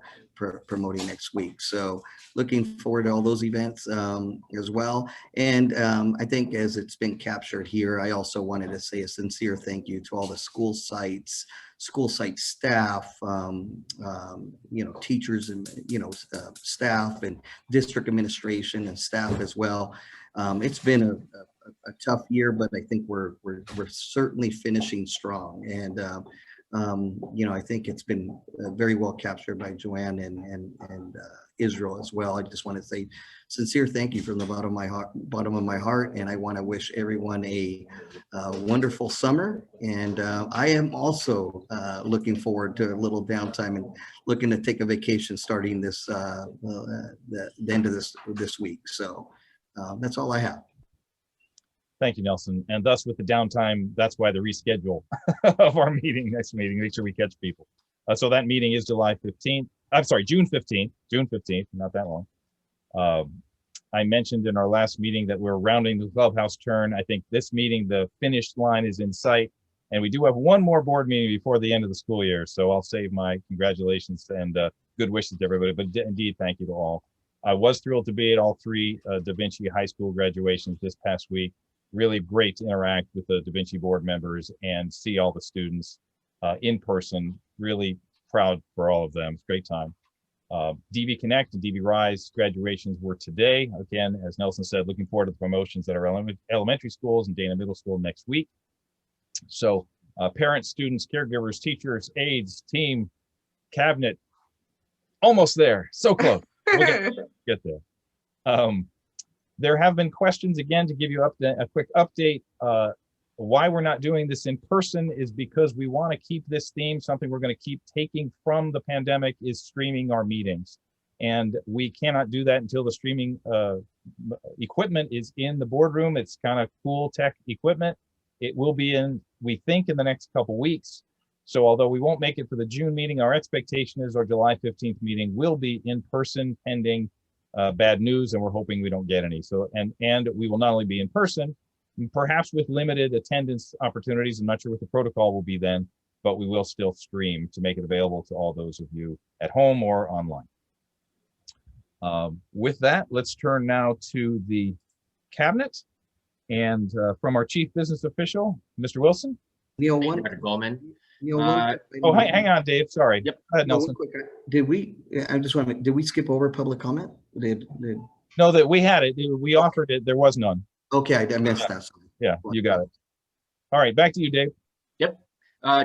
promoting next week. So looking forward to all those events as well. And I think as it's been captured here, I also wanted to say a sincere thank you to all the school site staff, teachers and, staff and district administration and staff as well. It's been a tough year, but I think we're certainly finishing strong. And I think it's been very well captured by Joanne and Israel as well. I just want to say sincere thank you from the bottom of my heart, and I want to wish everyone a wonderful summer. And I am also looking forward to a little downtime and looking to take a vacation starting this the end of this week. So that's all I have. Thank you, Nelson. And thus, with the downtime, that's why the reschedule of our next meeting, make sure we catch people. So that meeting is June 15th, not that long. I mentioned in our last meeting that we're rounding the clubhouse turn. I think this meeting, the finish line is in sight, and we do have one more board meeting before the end of the school year. So I'll save my congratulations and good wishes to everybody, but indeed, thank you to all. I was thrilled to be at all 3 Da Vinci High School graduations this past week. Really great to interact with the Da Vinci board members and see all the students in person. Really proud for all of them. It's a great time. DV Connect and DV Rise graduations were today. Again, as Nelson said, looking forward to the promotions at our elementary schools and Dana Middle School next week. So parents, students, caregivers, teachers, aides, team, cabinet, almost there. So close. We'll get there. There have been questions, again, to give you a quick update. Why we're not doing this in person is because we want to keep this theme. Something we're going to keep taking from the pandemic is streaming our meetings. And we cannot do that until the streaming equipment is in the boardroom. It's kind of cool tech equipment. It will be in, we think, in the next couple weeks. So although we won't make it for the June meeting, our expectation is our July 15th meeting will be in person pending bad news, and we're hoping we don't get any. So and we will not only be in person, perhaps with limited attendance opportunities. I'm not sure what the protocol will be then, but we will still stream to make it available to all those of you at home or online. With that, let's turn now to the cabinet, and from our chief business official, Mr. Wilson. Neil, Thank you, one. Dr. Goldman. Neil, Oh, hang on, Dave. Sorry. Yep. Go ahead, No, Nelson. one quick, did we, I just want to, did we skip over public comment? No, that we had it. We offered it. There was none. Okay, I missed that. Yeah, you got it. All right, back to you, Dave. Yep.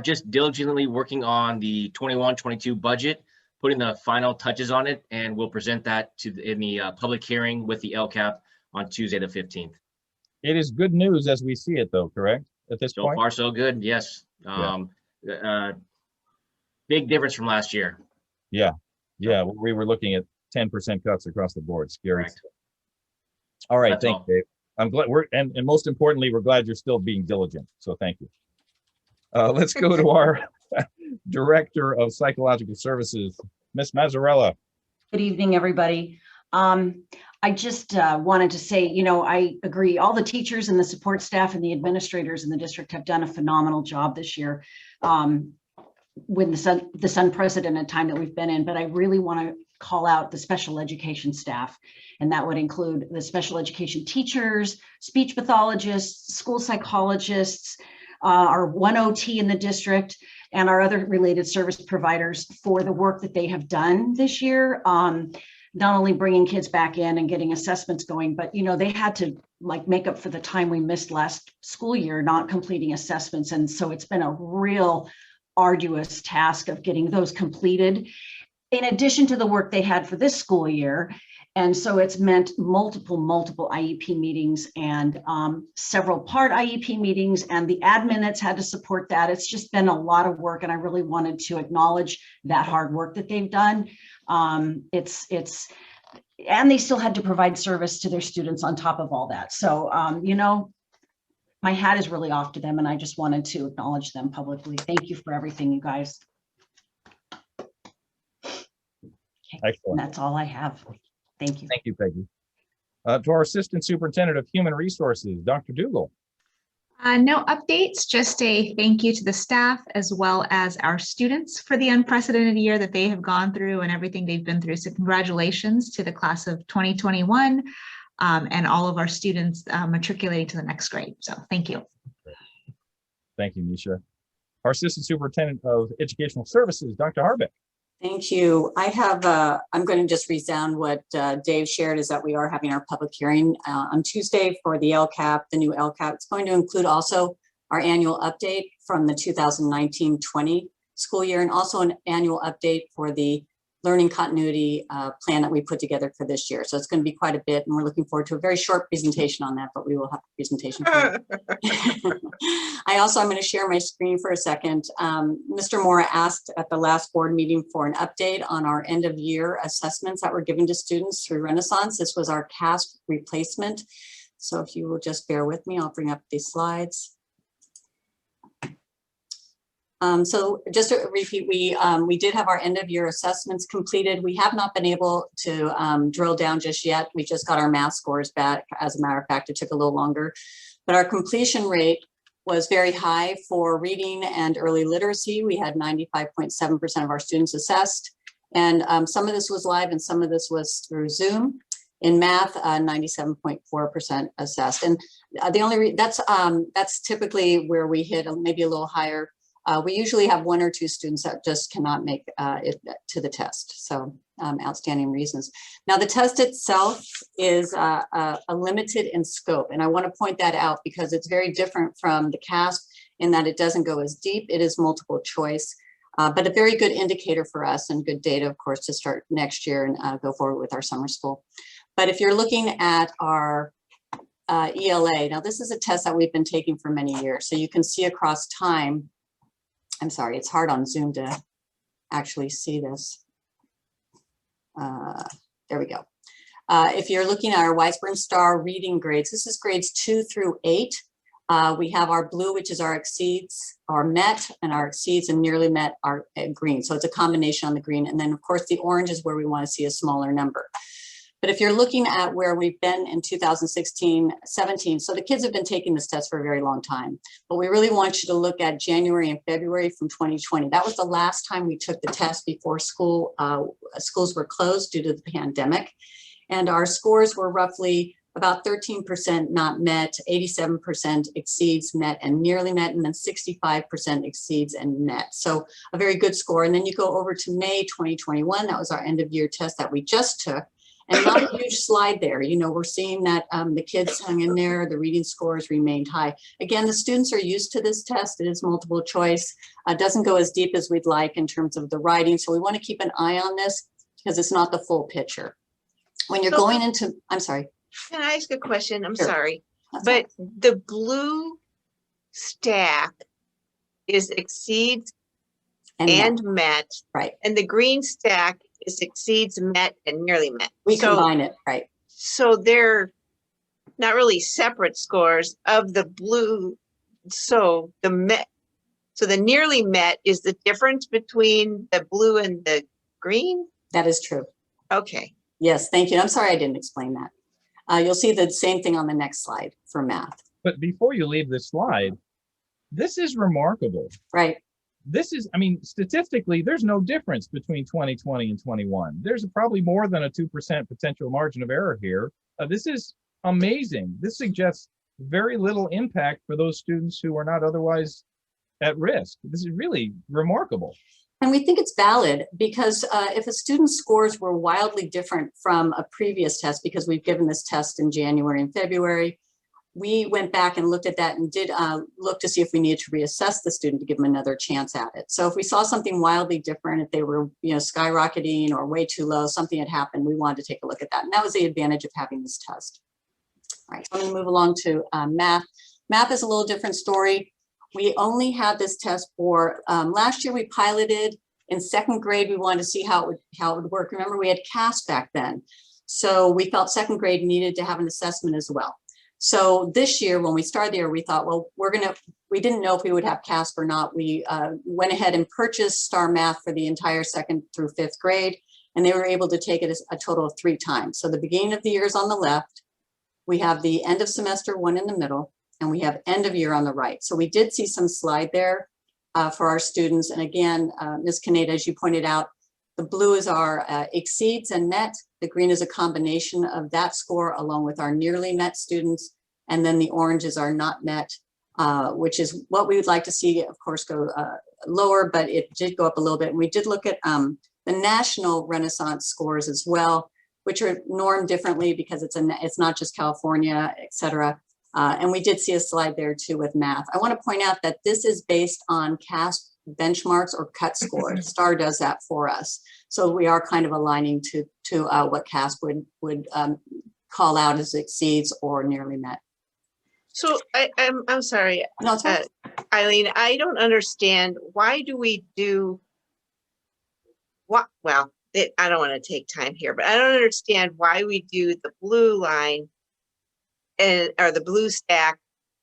Just diligently working on the 21-22 budget, putting the final touches on it, and we'll present that in the public hearing with the LCAP on Tuesday, the 15th. It is good news as we see it, though, correct? At this So point? far, so good. Yes. Big difference from last year. Yeah. Yeah, we were looking at 10% cuts across the board. Scary. Correct. All right, That's thanks, all. Dave. I'm glad and most importantly, we're glad you're still being diligent. So thank you. Let's go to our Director of Psychological Services, Ms. Mazzarella. Good evening, everybody. I just wanted to say, you know, I agree. All the teachers and the support staff and the administrators in the district have done a phenomenal job this year with this unprecedented time that we've been in. But I really want to call out the special education staff, and that would include the special education teachers, speech pathologists, school psychologists, our 1 OT in the district, and our other related service providers for the work that they have done this year. Not only bringing kids back in and getting assessments going, but, you know, they had to like make up for the time we missed last school year, not completing assessments. And so it's been a real arduous task of getting those completed in addition to the work they had for this school year. And so it's meant multiple IEP meetings and several part IEP meetings, and the admin that's had to support that. It's just been a lot of work, and I really wanted to acknowledge that hard work that they've done. And they still had to provide service to their students on top of all that. So, you know, my hat is really off to them, and I just wanted to acknowledge them publicly. Thank you for everything, you guys. Okay, Excellent. and that's all I have. Thank you. Thank you, Peggy. To our Assistant Superintendent of Human Resources, Dr. Dougal. No updates, just a thank you to the staff as well as our students for the unprecedented year that they have gone through and everything they've been through. So congratulations to the class of 2021 and all of our students matriculating to the next grade. So thank you. Thank you, Nisha. Our Assistant Superintendent of Educational Services, Dr. Harbeck. Thank you. I have, I'm going to just resound what Dave shared, is that we are having our public hearing on Tuesday for the LCAP, the new LCAP. It's going to include also our annual update from the 2019-20 school year, and also an annual update for the learning continuity plan that we put together for this year. So it's going to be quite a bit, and we're looking forward to a very short presentation on that, but we will have a presentation for you. I'm going to share my screen for a second. Mr. Mora asked at the last board meeting for an update on our end of year assessments that were given to students through Renaissance. This was our CASP replacement. So if you will just bear with me, I'll bring up these slides. So just to repeat, we did have our end of year assessments completed. We have not been able to drill down just yet. We just got our math scores back. As a matter of fact, it took a little longer, but our completion rate was very high for reading and early literacy. We had 95.7% of our students assessed, and some of this was live and some of this was through Zoom. In math, 97.4% assessed, and the only that's typically where we hit maybe a little higher. We usually have 1 or 2 students that just cannot make it to the test. So outstanding reasons. Now the test itself is limited in scope. And I want to point that out because it's very different from the CASP in that it doesn't go as deep. It is multiple choice, but a very good indicator for us and good data, of course, to start next year and go forward with our summer school. But if you're looking at our ELA, now this is a test that we've been taking for many years. So you can see across time. I'm sorry, it's hard on Zoom to actually see this. There we go. If you're looking at our Weisburn Star reading grades, this is grades 2 through 8. We have our blue, which is our exceeds, our met, and our exceeds and nearly met are green. So it's a combination on the green. And then of course the orange is where we want to see a smaller number. But if you're looking at where we've been in 2016, 17, so the kids have been taking this test for a very long time, but we really want you to look at January and February from 2020. That was the last time we took the test before schools were closed due to the pandemic. And our scores were roughly about 13% not met, 87% exceeds met and nearly met, and then 65% exceeds and met. So a very good score. And then you go over to May 2021, that was our end of year test that we just took. And not a huge slide there. You know, we're seeing that the kids hung in there, the reading scores remained high. Again, the students are used to this test. It is multiple choice. Doesn't go as deep as we'd like in terms of the writing. So we want to keep an eye on this because it's not the full picture. When you're going into, I'm sorry. Can I ask a question? I'm Sure. sorry. That's But the blue stack is exceeds and met. Right. And the green stack is exceeds met and nearly met. We combine it, right. So they're not really separate scores of the blue. So the met, so the nearly met is the difference between the blue and the green? That is true. Okay. Yes, thank you. I'm sorry I didn't explain that. You'll see the same thing on the next slide for math. But before you leave this slide, this is remarkable. Right. This is, I mean, statistically, there's no difference between 2020 and 21. There's probably more than a 2% potential margin of error here. This is amazing. This suggests very little impact for those students who are not otherwise at risk. This is really remarkable. And we think it's valid because if a student's scores were wildly different from a previous test, because we've given this test in January and February, we went back and looked at that and did look to see if we needed to reassess the student to give them another chance at it. So if we saw something wildly different, if they were, you know, skyrocketing or way too low, something had happened, we wanted to take a look at that. And that was the advantage of having this test. All right, so I'm going to move along to math. Math is a little different story. We only had this test for, last year we piloted in second grade. We wanted to see how it would work. Remember, we had CAS back then. So we felt second grade needed to have an assessment as well. So this year, when we started the year, we thought, well, we didn't know if we would have CASP or not. We went ahead and purchased Star Math for the entire second through fifth grade, and they were able to take it a total of 3 times. So the beginning of the year is on the left. We have the end of semester 1 in the middle, and we have end of year on the right. So we did see some slide there for our students. And again, Ms. Kaneda, as you pointed out, the blue is our exceeds and met. The green is a combination of that score along with our nearly met students. And then the orange is our not met, which is what we would like to see, of course, go lower, but it did go up a little bit. And we did look at the national Renaissance scores as well, which are normed differently because it's not just California, et cetera. And we did see a slide there too with math. I want to point out that this is based on CASP benchmarks or cut scores. STAR does that for us. So we are kind of aligning to what CASP would call out as exceeds or nearly met. So I'm sorry, No, it's fine. Eileen, I don't understand. Why do we do what? Well, I don't want to take time here, but I don't understand why we do the blue line or the blue stack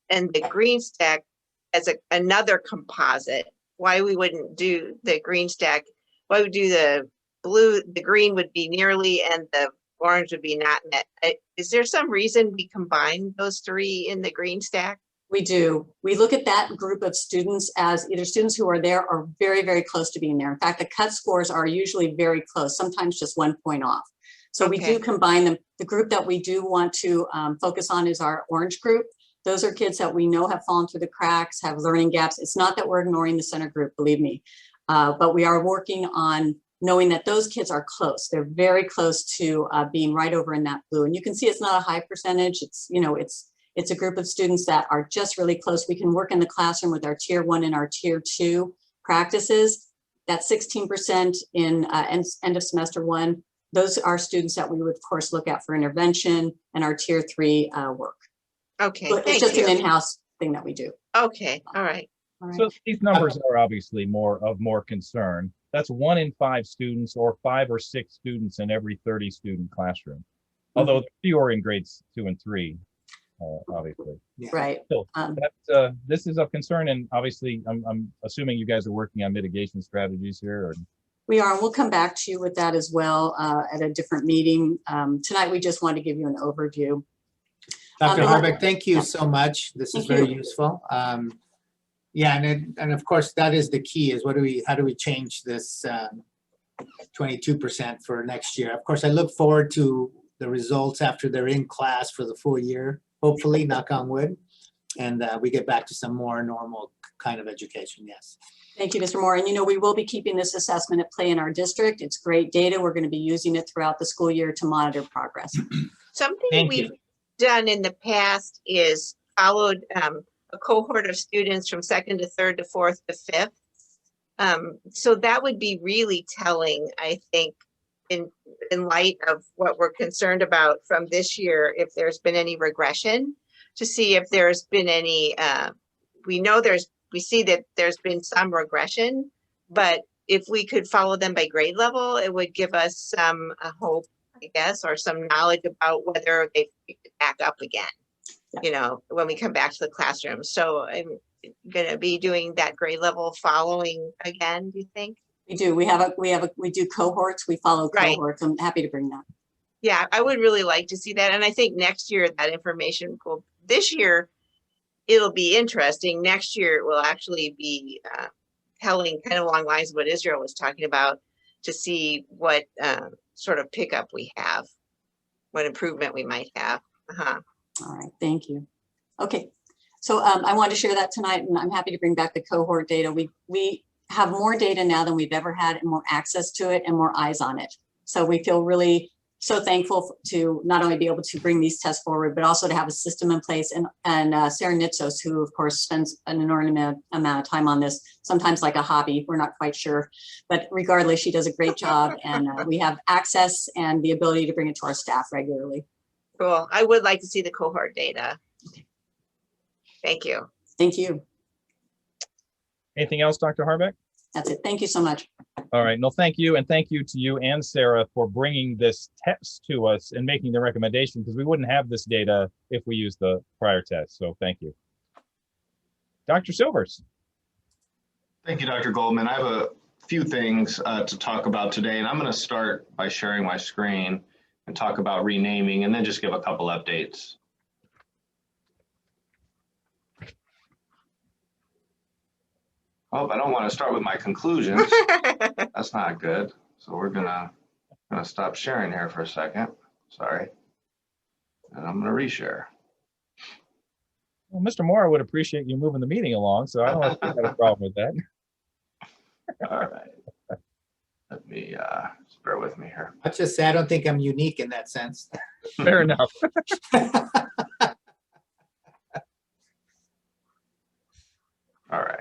and the green stack as another composite. Why we wouldn't do the green stack? Why would do the blue? The green would be nearly, and the orange would be not met. Is there some reason we combine those 3 in the green stack? We do. We look at that group of students as either students who are there or very, very close to being there. In fact, the cut scores are usually very close, sometimes just 1 point off. So we do combine them. The group that we do want to focus on is our orange group. Those are kids that we know have fallen through the cracks, have learning gaps. It's not that we're ignoring the center group, believe me, but we are working on knowing that those kids are close. They're very close to being right over in that blue. And you can see it's not a high percentage. It's, you know, it's a group of students that are just really close. We can work in the classroom with our tier 1 and our tier 2 practices. That 16% in end of semester 1, those are students that we would of course look at for intervention and our tier 3 work. Okay, But it's just an in-house thing that we do. Okay, all right. So these numbers are obviously more concern. That's 1 in 5 students or 5 or 6 students in every 30 student classroom. Although fewer in grades 2 and 3, obviously. Right. So this is of concern, and obviously I'm assuming you guys are working on mitigation strategies here. Or... We are, and we'll come back to you with that as well at a different meeting. Tonight, we just wanted to give you an overview. Dr. but- Harbeck, thank you Yeah. so much. This is Thank very you. useful. Yeah, and of course, that is the key is how do we change this 22% for next year? Of course, I look forward to the results after they're in class for the full year, hopefully, knock on wood, and we get back to some more normal kind of education, yes. Thank you, Mr. Moore. And we will be keeping this assessment at play in our district. It's great data. We're going to be using it throughout the school year to monitor progress. Something Thank we've you. done in the past is followed a cohort of students from 2nd to 3rd to 4th to 5th. So that would be really telling, I think, in light of what we're concerned about from this year, if there's been any regression, to see if there's been any, we see that there's been some regression, but if we could follow them by grade level, it would give us some hope, I guess, or some knowledge about whether they back up again, when we come back to the classroom. So I'm gonna be doing that grade level following again, do you think? We do. We do cohorts. We follow cohorts. I'm happy to bring that. Yeah, I would really like to see that. And I think next year that information this year, it'll be interesting. Next year it will actually be telling kind of along the lines of what Israel was talking about, to see what sort of pickup we have, what improvement we might have. All right, thank you. Okay, so I wanted to share that tonight, and I'm happy to bring back the cohort data. We have more data now than we've ever had, and more access to it and more eyes on it. So we feel really so thankful to not only be able to bring these tests forward, but also to have a system in place. And Sarah Nitsos, who of course spends an inordinate amount of time on this, sometimes like a hobby, we're not quite sure, but regardless, she does a great job, and we have access and the ability to bring it to our staff regularly. Cool. I would like to see the cohort data. Thank you. Thank you. Anything else, Dr. Harbeck? That's it. Thank you so much. All right. No, thank you. And thank you to you and Sarah for bringing this test to us and making the recommendation, because we wouldn't have this data if we used the prior test. So thank you. Dr. Silvers. Thank you, Dr. Goldman. I have a few things to talk about today, and I'm going to start by sharing my screen and talk about renaming, and then just give a couple updates. Oh, I don't want to start with my conclusions. That's not good. So we're gonna stop sharing here for a second. Sorry. And I'm gonna reshare. Well, Mr. Moore would appreciate you moving the meeting along, so I don't have a problem with that. All right. Let me just bear with me here. I'll just say I don't think I'm unique in that sense. Fair enough. All right.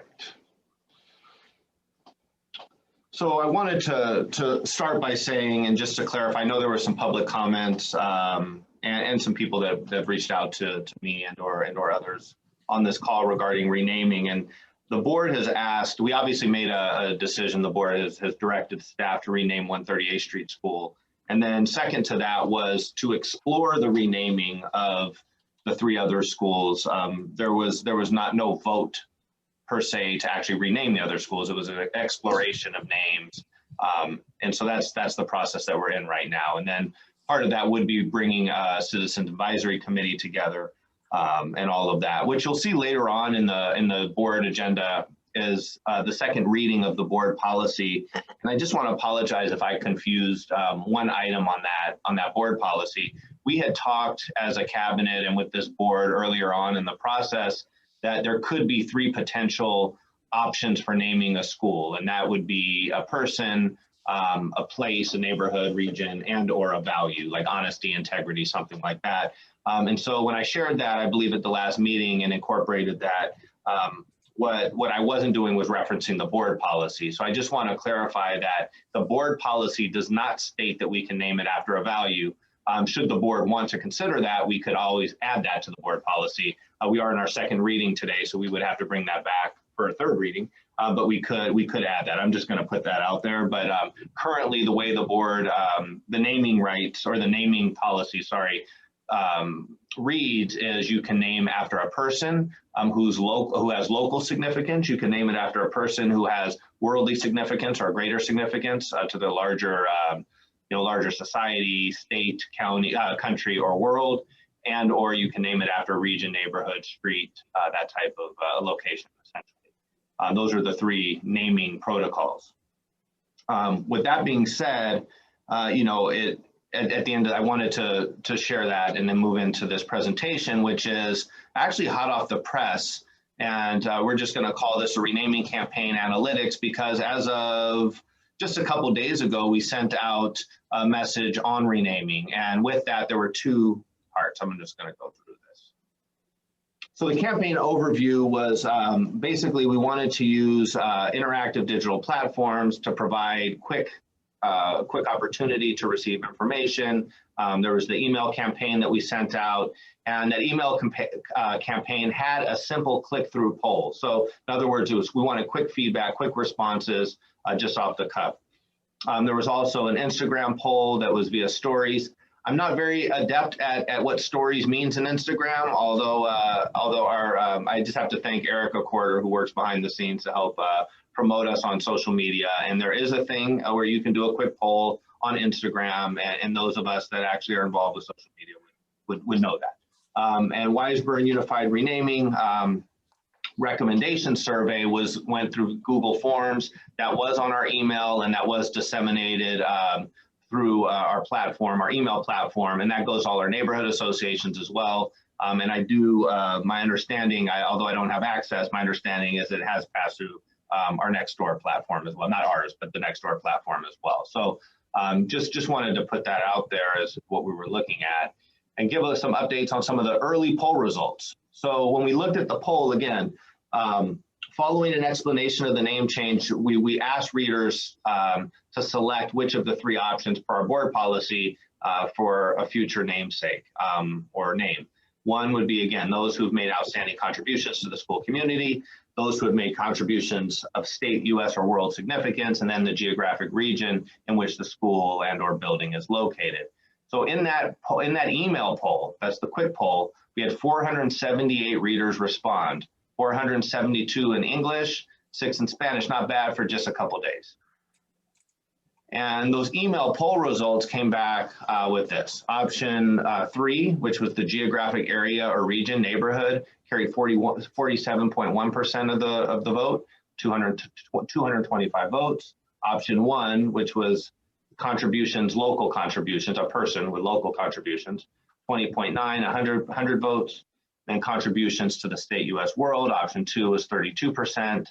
So I wanted to start by saying, and just to clarify, I know there were some public comments and some people that have reached out to me and or others on this call regarding renaming. And the board has asked, we obviously made a decision, the board has directed staff to rename 138th Street School. And then second to that was to explore the renaming of the 3 other schools. There was no vote per se to actually rename the other schools. It was an exploration of names. And so that's the process that we're in right now. And then part of that would be bringing a Citizens Advisory Committee together and all of that, which you'll see later on in the board agenda is the second reading of the board policy. And I just want to apologize if I confused one item on that board policy. We had talked as a cabinet and with this board earlier on in the process that there could be 3 potential options for naming a school, and that would be a person, a place, a neighborhood, region, and or a value, like honesty, integrity, something like that. And so when I shared that, I believe at the last meeting and incorporated that, what I wasn't doing was referencing the board policy. So I just want to clarify that the board policy does not state that we can name it after a value. Should the board want to consider that, we could always add that to the board policy. We are in our second reading today, so we would have to bring that back for a third reading, but we could add that. I'm just going to put that out there. But currently, the way the board, the naming rights or the naming policy, sorry, reads is you can name after a person who has local significance. You can name it after a person who has worldly significance or greater significance to the larger, larger society, state, county, country, or world, and or you can name it after region, neighborhood, street, that type of location, essentially. Those are the three naming protocols. With that being said, at the end, I wanted to share that and then move into this presentation, which is actually hot off the press. And we're just going to call this a renaming campaign analytics, because as of just a couple days ago, we sent out a message on renaming. And with that, there were two parts. I'm just going to go through this. So the campaign overview was basically we wanted to use interactive digital platforms to provide quick opportunity to receive information. There was the email campaign that we sent out, and that email campaign had a simple click-through poll. So in other words, we wanted quick feedback, quick responses, just off the cuff. There was also an Instagram poll that was via stories. I'm not very adept at what stories means in Instagram, although I just have to thank Erica Corder, who works behind the scenes to help promote us on social media. And there is a thing where you can do a quick poll on Instagram, and those of us that actually are involved with social media would know that. And Wiseburn Unified Renaming recommendation survey went through Google Forms. That was on our email, and that was disseminated through our platform, our email platform, and that goes to all our neighborhood associations as well. And I do, my understanding, although I don't have access, my understanding is it has passed through our Nextdoor platform as well, not ours, but the Nextdoor platform as well. So just wanted to put that out there as what we were looking at and give us some updates on some of the early poll results. So when we looked at the poll again, following an explanation of the name change, we asked readers to select which of the three options per our board policy for a future namesake or name. One would be, again, those who've made outstanding contributions to the school community, those who have made contributions of state, US, or world significance, and then the geographic region in which the school and or building is located. So in that email poll, that's the quick poll, we had 478 readers respond, 472 in English, 6 in Spanish, not bad for just a couple days. And those email poll results came back with this. Option 3, which was the geographic area or region, neighborhood, carried 47.1% of the vote, 225 votes. Option 1, which was contributions, local contributions, a person with local contributions, 20.9, 100 votes. And contributions to the state, US, world. Option 2 was 32%,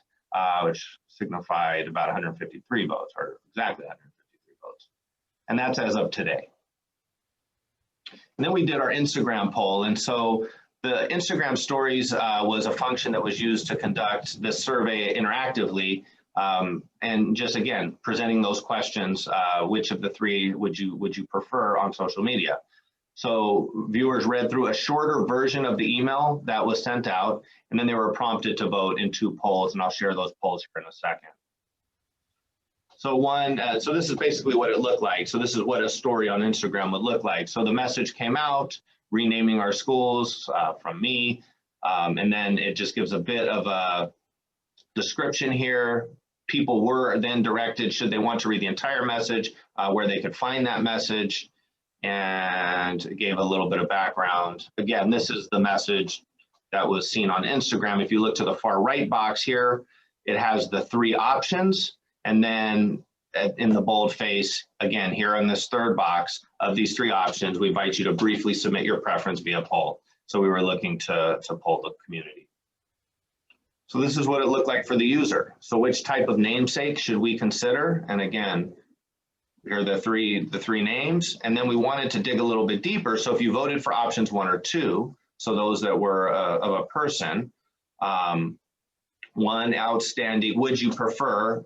which signified about 153 votes, or exactly 153 votes. And that's as of today. And then we did our Instagram poll. And so the Instagram stories was a function that was used to conduct this survey interactively. And just again, presenting those questions, which of the three would you prefer on social media? So viewers read through a shorter version of the email that was sent out, and then they were prompted to vote in 2 polls, and I'll share those polls here in a second. So so this is basically what it looked like. So this is what a story on Instagram would look like. So the message came out, renaming our schools from me, and then it just gives a bit of a description here. People were then directed, should they want to read the entire message, where they could find that message, and it gave a little bit of background. Again, this is the message that was seen on Instagram. If you look to the far right box here, it has the 3 options. And then in the bold face, again, here in this third box of these 3 options, we invite you to briefly submit your preference via poll. So we were looking to poll the community. So this is what it looked like for the user. So which type of namesake should we consider? And again, here are the three names, and then we wanted to dig a little bit deeper. So if you voted for options 1 or 2, so those that were of a person, 1 outstanding, would you prefer,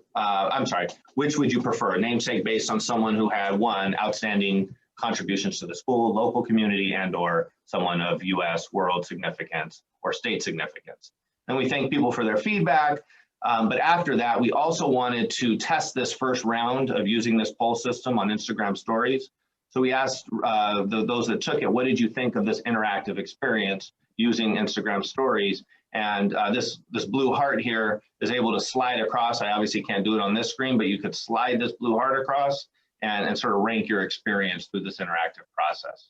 which would you prefer? A namesake based on someone who had 1 outstanding contributions to the school, local community, and or someone of US, world significance, or state significance. And we thank people for their feedback. But after that, we also wanted to test this first round of using this poll system on Instagram stories. So we asked those that took it, what did you think of this interactive experience using Instagram stories? And this blue heart here is able to slide across. I obviously can't do it on this screen, but you could slide this blue heart across and sort of rank your experience through this interactive process.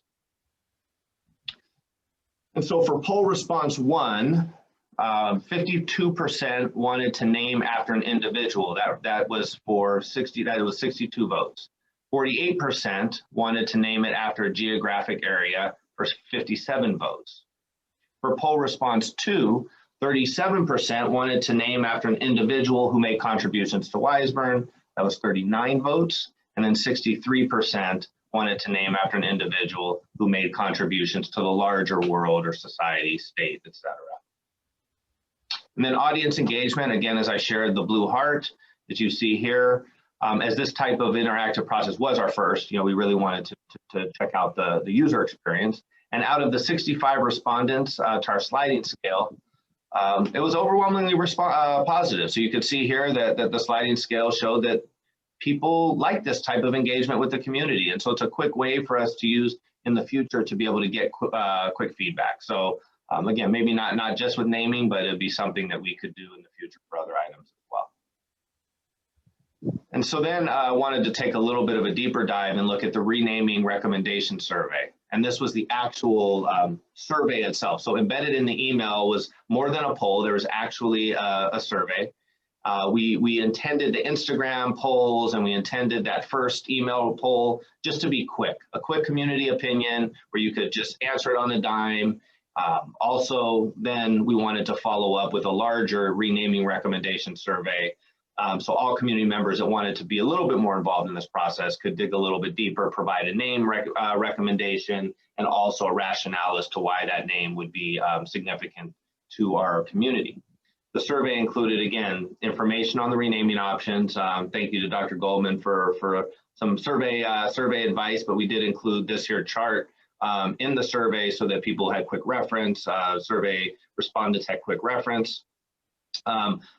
And so for poll response 1, 52% wanted to name after an individual. That was for 62 votes. 48% wanted to name it after a geographic area for 57 votes. For poll response 2, 37% wanted to name after an individual who made contributions to Wiseburn. That was 39 votes. And then 63% wanted to name after an individual who made contributions to the larger world or society, state, etc. And then audience engagement, again, as I shared, the blue heart that you see here, as this type of interactive process was our first, we really wanted to check out the user experience. And out of the 65 respondents to our sliding scale, it was overwhelmingly positive. So you could see here that the sliding scale showed that people like this type of engagement with the community. And so it's a quick way for us to use in the future to be able to get quick feedback. So again, maybe not just with naming, but it'd be something that we could do in the future for other items as well. And so then I wanted to take a little bit of a deeper dive and look at the renaming recommendation survey. And this was the actual survey itself. So embedded in the email was more than a poll. There was actually a survey. We intended the Instagram polls and we intended that first email poll just to be quick, a quick community opinion where you could just answer it on a dime. Also, then we wanted to follow up with a larger renaming recommendation survey. So all community members that wanted to be a little bit more involved in this process could dig a little bit deeper, provide a name recommendation, and also a rationale as to why that name would be significant to our community. The survey included, again, information on the renaming options. Thank you to Dr. Goldman for some survey advice, but we did include this here chart in the survey so that people had quick reference, survey respondents had quick reference.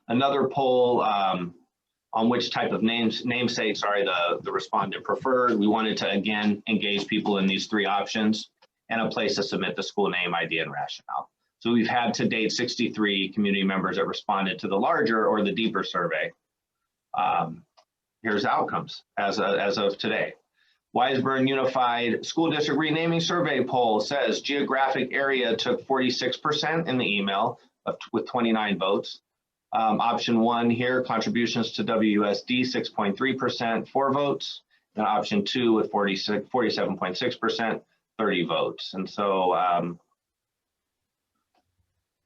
Another poll on which type of namesake, the respondent preferred. We wanted to, again, engage people in these 3 options and a place to submit the school name, ID, and rationale. So we've had to date 63 community members that responded to the larger or the deeper survey. Here's outcomes as of today. Wiseburn Unified School District Renaming Survey poll says geographic area took 46% in the email with 29 votes. Option 1 here, contributions to WUSD, 6.3%, 4 votes. And option 2 with 47.6%, 30 votes. And so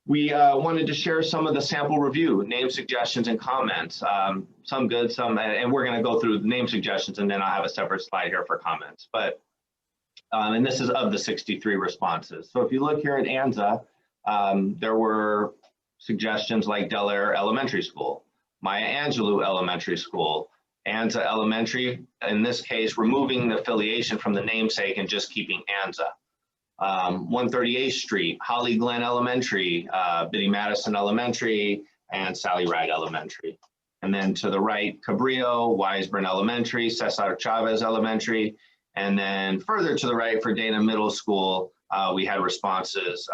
we wanted to share some of the sample review, name suggestions and comments. Some good, some, and we're going to go through the name suggestions and then I'll have a separate slide here for comments. But, and this is of the 63 responses. So if you look here at ANZA, there were suggestions like Del Air Elementary School, Maya Angelou Elementary School, ANZA Elementary, in this case, removing the affiliation from the namesake and just keeping ANZA. 138th Street, Holly Glen Elementary, Biddy Madison Elementary, and Sally Wright Elementary. And then to the right, Cabrillo, Wiseburn Elementary, Cesar Chavez Elementary. And then further to the right for Dana Middle School, we had responses,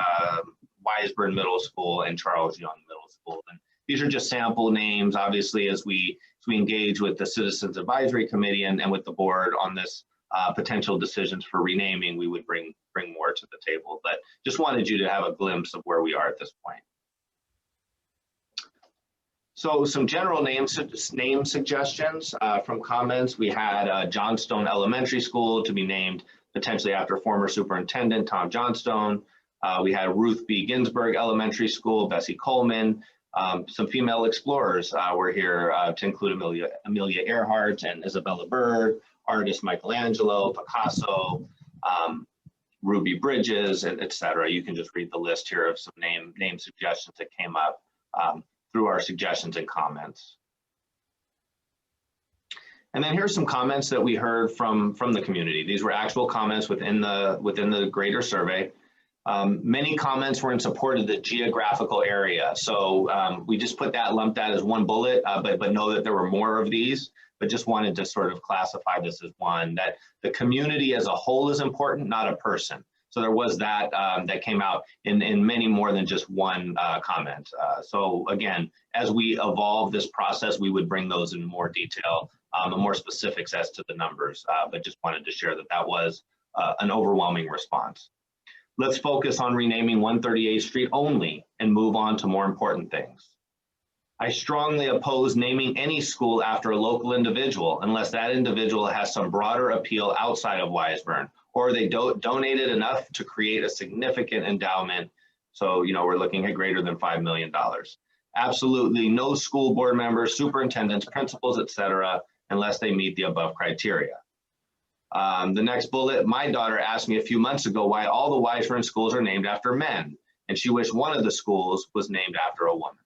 Wiseburn Middle School and Charles Young Middle School. And these are just sample names, obviously, as we engage with the Citizens Advisory Committee and with the board on this potential decisions for renaming, we would bring more to the table. But just wanted you to have a glimpse of where we are at this point. So some general name suggestions from comments. We had Johnstone Elementary School to be named potentially after former Superintendent Tom Johnstone. We had Ruth B. Ginsburg Elementary School, Bessie Coleman. Some female explorers were here to include Amelia Earhart and Isabella Bird, artist Michelangelo, Picasso, Ruby Bridges, and et cetera. You can just read the list here of some name suggestions that came up through our suggestions and comments. And then here's some comments that we heard from the community. These were actual comments within the greater survey. Many comments were in support of the geographical area. So we just lumped that as one bullet, but know that there were more of these, but just wanted to sort of classify this as one, that the community as a whole is important, not a person. So there was that that came out in many more than just one comment. So again, as we evolve this process, we would bring those in more detail and more specifics as to the numbers, but just wanted to share that that was an overwhelming response. Let's focus on renaming 138th Street only and move on to more important things. I strongly oppose naming any school after a local individual unless that individual has some broader appeal outside of Wiseburn, or they donated enough to create a significant endowment. So, you know, we're looking at greater than $5 million. Absolutely no school board members, superintendents, principals, etc., unless they meet the above criteria. The next bullet, my daughter asked me a few months ago why all the Wiseburn schools are named after men, and she wished one of the schools was named after a woman.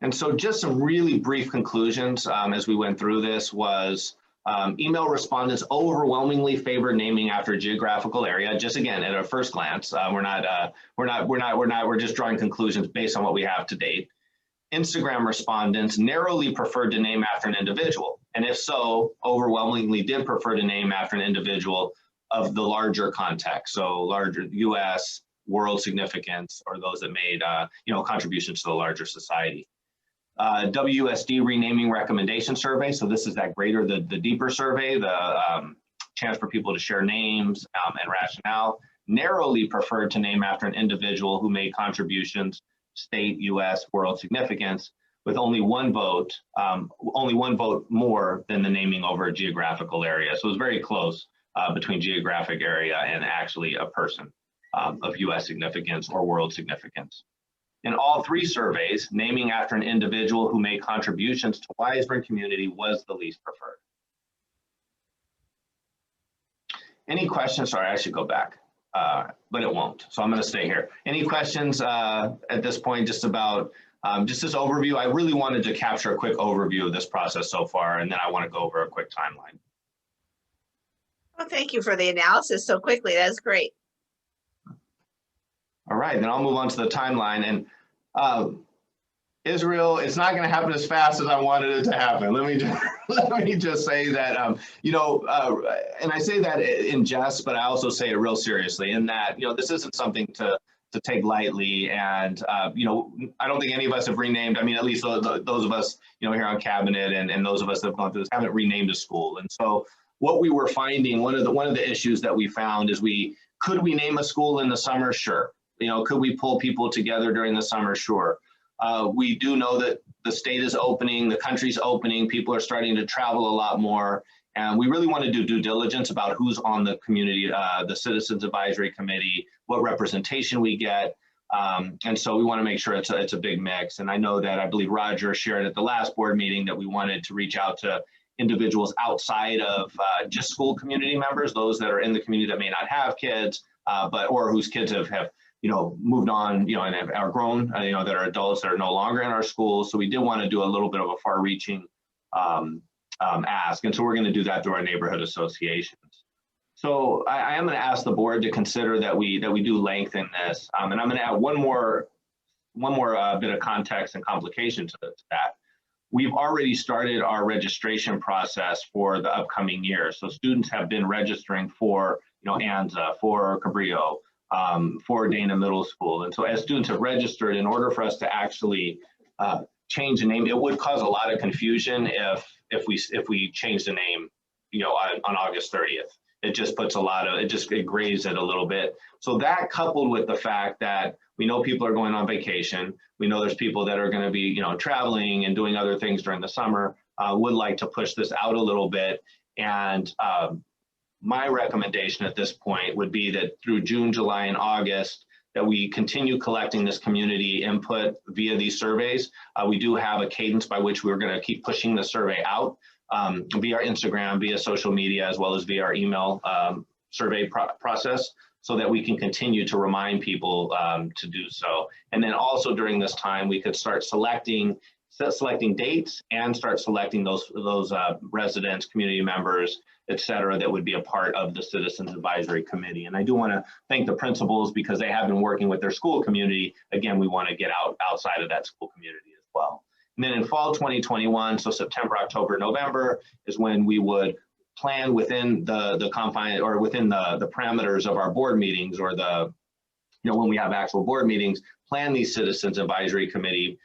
And so just some really brief conclusions as we went through this was email respondents overwhelmingly favor naming after a geographical area. Just again, at a first glance, we're just drawing conclusions based on what we have to date. Instagram respondents narrowly preferred to name after an individual, and if so, overwhelmingly did prefer to name after an individual of the larger context, so larger U.S., world significance, or those that made contributions to the larger society. WSD renaming recommendation survey. So this is that greater, the deeper survey, the chance for people to share names and rationale. Narrowly preferred to name after an individual who made contributions, state, US, world significance, with only one vote more than the naming over a geographical area. So it was very close between geographic area and actually a person of US significance or world significance. In all three surveys, naming after an individual who made contributions to Wiseburn community was the least preferred. Any questions? Sorry, I should go back, but it won't. So I'm going to stay here. Any questions at this point just about just this overview? I really wanted to capture a quick overview of this process so far, and then I want to go over a quick timeline. Well, thank you for the analysis so quickly. That's great. All right, then I'll move on to the timeline. And Israel, it's not going to happen as fast as I wanted it to happen. Let me just say that, and I say that in jest, but I also say it real seriously in that, this isn't something to take lightly. And, I don't think any of us have renamed, I mean, at least those of us, here on cabinet and those of us that have gone through this haven't renamed a school. And so what we were finding, one of the issues that we found is could we name a school in the summer? Sure. Could we pull people together during the summer? Sure. We do know that the state is opening, the country's opening, people are starting to travel a lot more. And we really want to do due diligence about who's on the community, the Citizens Advisory Committee, what representation we get. And so we want to make sure it's a big mix. And I know that I believe Roger shared at the last board meeting that we wanted to reach out to individuals outside of just school community members, those that are in the community that may not have kids, or whose kids have moved on, and are grown, that are adults that are no longer in our schools. So we did want to do a little bit of a far-reaching ask. And so we're going to do that through our neighborhood associations. So I am going to ask the board to consider that we do lengthen this. And I'm going to add one more bit of context and complication to that. We've already started our registration process for the upcoming year. So students have been registering for, ANZA, for Cabrillo, for Dana Middle School. And so as students have registered, in order for us to actually change the name, it would cause a lot of confusion if we change the name, on August 30th. It just puts it grays it a little bit. So that, coupled with the fact that we know people are going on vacation, we know there's people that are going to be, traveling and doing other things during the summer, would like to push this out a little bit. And my recommendation at this point would be that through June, July, and August, that we continue collecting this community input via these surveys. We do have a cadence by which we're going to keep pushing the survey out via our Instagram, via social media, as well as via our email survey process, so that we can continue to remind people to do so. And then also during this time, we could start selecting dates and start selecting those residents, community members, et cetera, that would be a part of the Citizens Advisory Committee. And I do want to thank the principals because they have been working with their school community. Again, we want to get outside of that school community as well. And then in fall 2021, so September, October, November, is when we would plan within the confine or within the parameters of our board meetings or when we have actual board meetings, plan these citizens advisory committee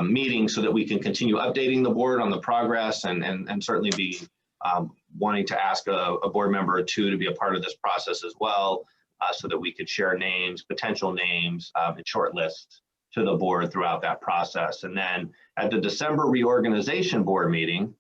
meetings so that we can continue updating the board on the progress and certainly be wanting to ask a board member or two to be a part of this process as well, so that we could share names, potential names, and short lists to the board throughout that process. And then at the December reorganization board meeting,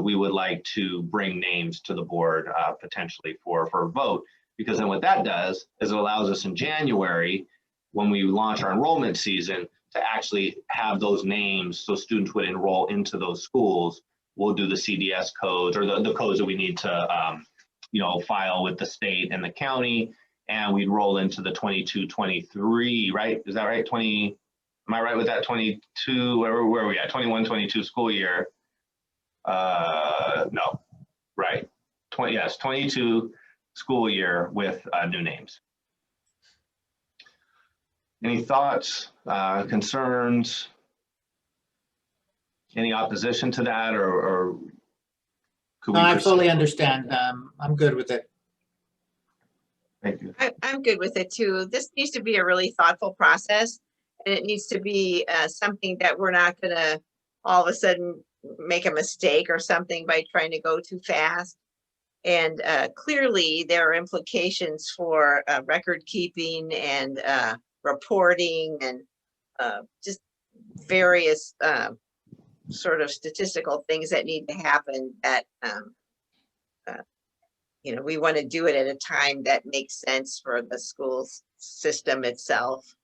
we would like to bring names to the board potentially for a vote, because then what that does is it allows us in January, when we launch our enrollment season, to actually have those names so students would enroll into those schools. We'll do the CDS codes or the codes that we need to file with the state and the county, and we'd roll into the 22-23, right? Is that right? Am I right with that? 22, where are we at? 21-22 school year. No, right. 22 school year with new names. Any thoughts, concerns, any opposition to that, or could we No, I proceed? fully understand. I'm good with it. Thank you. I'm good with it too. This needs to be a really thoughtful process, and it needs to be something that we're not gonna all of a sudden make a mistake or something by trying to go too fast. And clearly there are implications for record keeping and reporting and just various sort of statistical things that need to happen that we want to do it at a time that makes sense for the school system itself.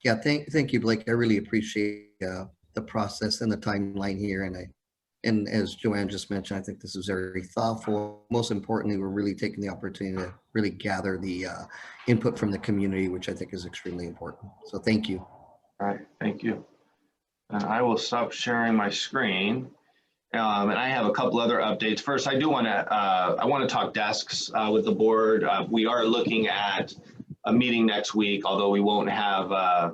Yeah, thank you, Blake. I really appreciate the process and the timeline here. And as Joanne just mentioned, I think this is very thoughtful. Most importantly, we're really taking the opportunity to really gather the input from the community, which I think is extremely important. So thank you. All right, thank you. And I will stop sharing my screen. And I have a couple other updates. First, I want to talk desks with the board. We are looking at a meeting next week, although we won't have, I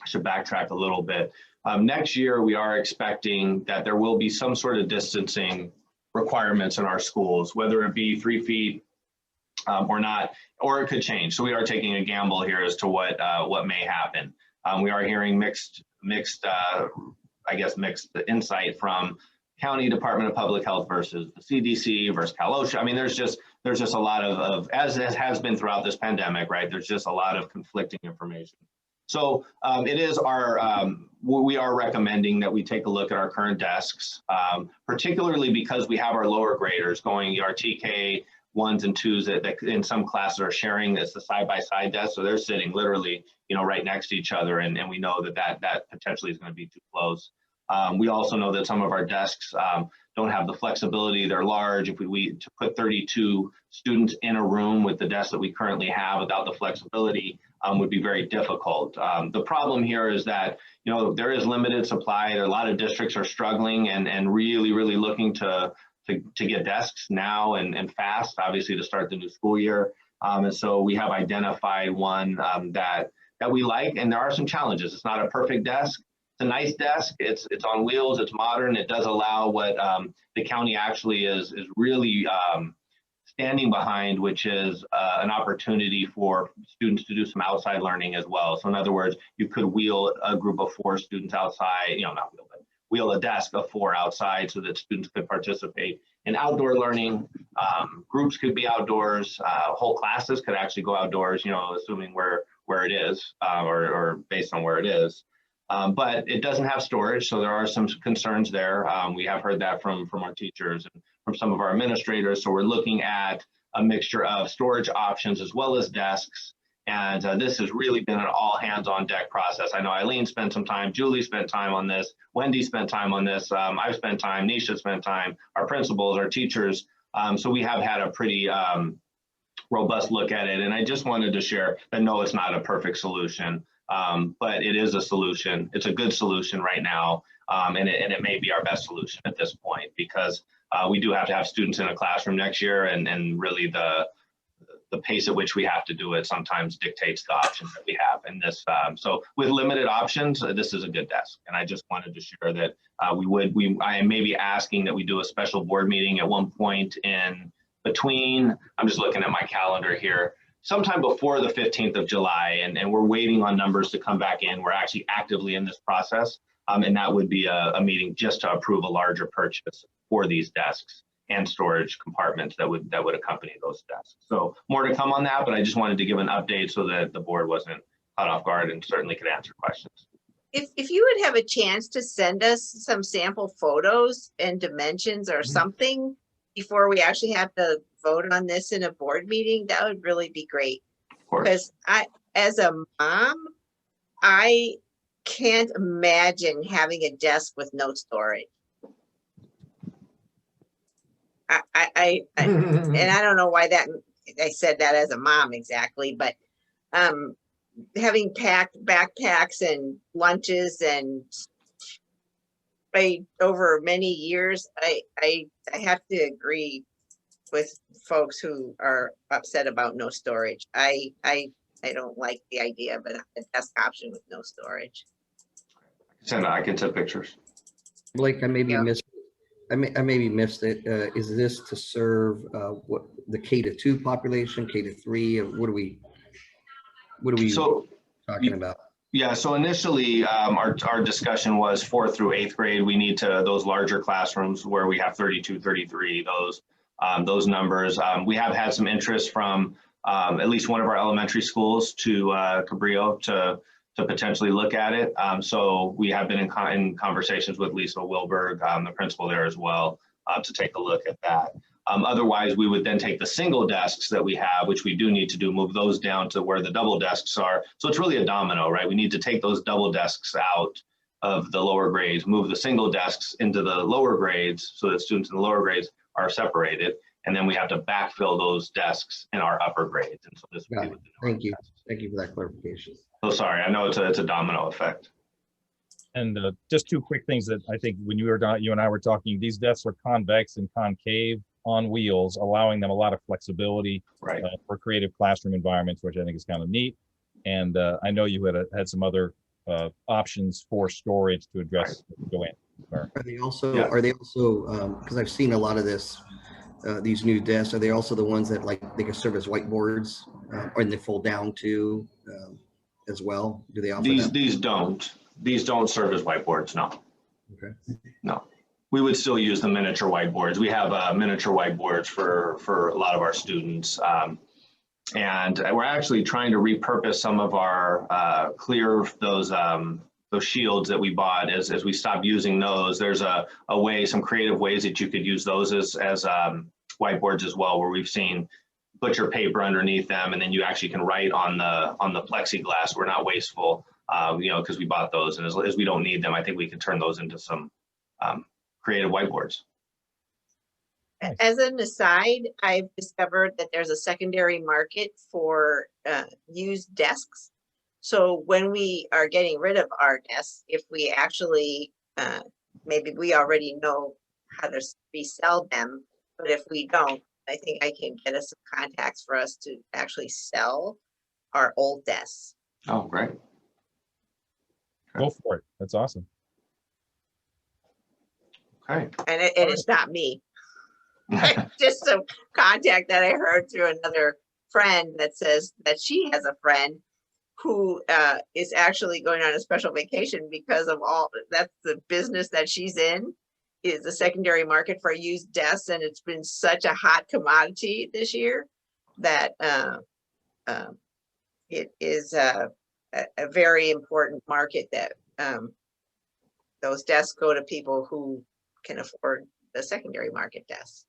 should backtrack a little bit. Next year, we are expecting that there will be some sort of distancing requirements in our schools, whether it be 3 feet or not, or it could change. So we are taking a gamble here as to what may happen. We are hearing mixed insight from County Department of Public Health versus the CDC versus Cal OSHA. I mean, there's just a lot of as it has been throughout this pandemic, right? There's just a lot of conflicting information. So it is we are recommending that we take a look at our current desks, particularly because we have our lower graders going, our TK 1s and 2s that in some classes are sharing this, the side-by-side desk. So they're sitting literally, right next to each other. And we know that potentially is going to be too close. We also know that some of our desks don't have the flexibility. They're large. If we to put 32 students in a room with the desks that we currently have without the flexibility would be very difficult. The problem here is that, there is limited supply. A lot of districts are struggling and really, really looking to get desks now and fast, obviously, to start the new school year. And so we have identified one that we like, and there are some challenges. It's not a perfect desk. It's a nice desk. It's on wheels. It's modern. It does allow what the county actually is really standing behind, which is an opportunity for students to do some outside learning as well. So in other words, you could wheel a group of 4 students outside, not wheel, but wheel a desk of 4 outside so that students could participate in outdoor learning. Groups could be outdoors. Whole classes could actually go outdoors, assuming where it is or based on where it is. But it doesn't have storage, so there are some concerns there. We have heard that from our teachers and from some of our administrators. So we're looking at a mixture of storage options as well as desks. And this has really been an all hands on deck process. I know Eileen spent some time, Julie spent time on this, Wendy spent time on this, I've spent time, Nisha spent time, our principals, our teachers. So we have had a pretty robust look at it. And I just wanted to share that no, it's not a perfect solution. But it is a solution. It's a good solution right now, and it may be our best solution at this point, because we do have to have students in a classroom next year, and really the pace at which we have to do it sometimes dictates the options that we have in this. So with limited options, this is a good desk. And I just wanted to share that I am maybe asking that we do a special board meeting at one point in between, I'm just looking at my calendar here, sometime before the 15th of July, and we're waiting on numbers to come back in. We're actually actively in this process. And that would be a meeting just to approve a larger purchase for these desks and storage compartments that would accompany those desks. So more to come on that, but I just wanted to give an update so that the board wasn't caught off guard and certainly could answer questions. If you would have a chance to send us some sample photos and dimensions or something before we actually have to vote on this in a board meeting, that would really be great. Because as a mom, I can't imagine having a desk with no storage. And I don't know why I said that as a mom exactly, but having packed backpacks and lunches and over many years, I have to agree with folks who are upset about no storage. I don't like the idea of a desk option with no storage. I can send pictures. Blake, I maybe missed. I maybe missed it. Is this to serve what the K-2 population, K-3? What are we talking about? Yeah, so initially our discussion was 4th through 8th grade. We need to those larger classrooms where we have 32, 33, those numbers. We have had some interest from at least one of our elementary schools to Cabrillo to potentially look at it. So we have been in conversations with Lisa Wilberg, the principal there as well, to take a look at that. Otherwise, we would then take the single desks that we have, which we do need to do, move those down to where the double desks are. So it's really a domino, right? We need to take those double desks out of the lower grades, move the single desks into the lower grades so that students in the lower grades are separated. And then we have to backfill those desks in our upper grades. And so this would be with the Thank you. Thank you for that clarification. Oh, sorry. I know it's a domino effect. And just two quick things that I think when you and I were talking, these desks are convex and concave on wheels, allowing them a lot of flexibility for creative classroom environments, which I think is kind of neat. And I know you had some other options for storage to address go in. Are they also because I've seen a lot of this these new desks, are they also the ones that they can serve as whiteboards or they fold down too as well? Do they offer these don't serve as whiteboards? No. Okay. No. We would still use the miniature whiteboards. We have miniature whiteboards for a lot of our students. And we're actually trying to repurpose some of our clear, those shields that we bought as we stopped using those. There's a way, some creative ways that you could use those as whiteboards as well, where we've seen put your paper underneath them and then you actually can write on the plexiglass. We're not wasteful, because we bought those, and as we don't need them, I think we can turn those into some creative whiteboards. As an aside, I've discovered that there's a secondary market for used desks. So when we are getting rid of our desks, if we actually, maybe we already know how to resell them, but if we don't, I think I can get us some contacts for us to actually sell our old desks. Oh, great. Go for it. That's awesome. Okay. And it's not me. Just some contact that I heard through another friend that says that she has a friend who is actually going on a special vacation because of that's the business that she's in, is the secondary market for used desks. And it's been such a hot commodity this year that it is a very important market that those desks go to people who can afford the secondary market desks.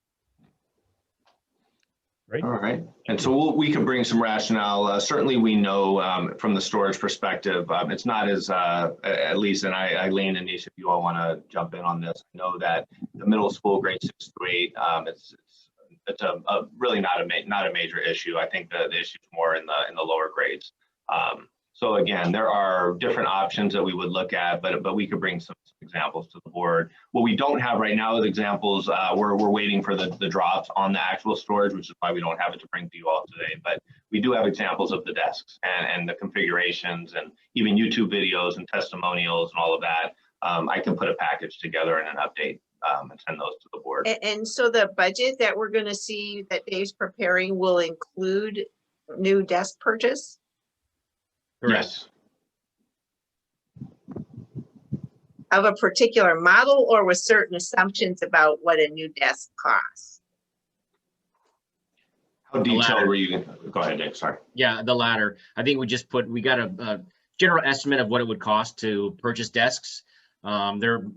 Great. All right. And so we can bring some rationale. Certainly we know from the storage perspective, it's not as, at least, and Eileen and Nisha, if you all want to jump in on this, I know that the middle school grade 6 through 8, it's really not a major issue. I think the issue is more in the lower grades. So again, there are different options that we would look at, but we could bring some examples to the board. What we don't have right now is examples. We're waiting for the drops on the actual storage, which is why we don't have it to bring to you all today. But we do have examples of the desks and the configurations and even YouTube videos and testimonials and all of that. I can put a package together and an update and send those to the board. And so the budget that we're gonna see that Dave's preparing will include new desk purchase? Yes. Of a particular model or with certain assumptions about what a new desk costs? How detailed were you? Go ahead, Dave. Sorry. Yeah, the latter. I think we got a general estimate of what it would cost to purchase desks. They're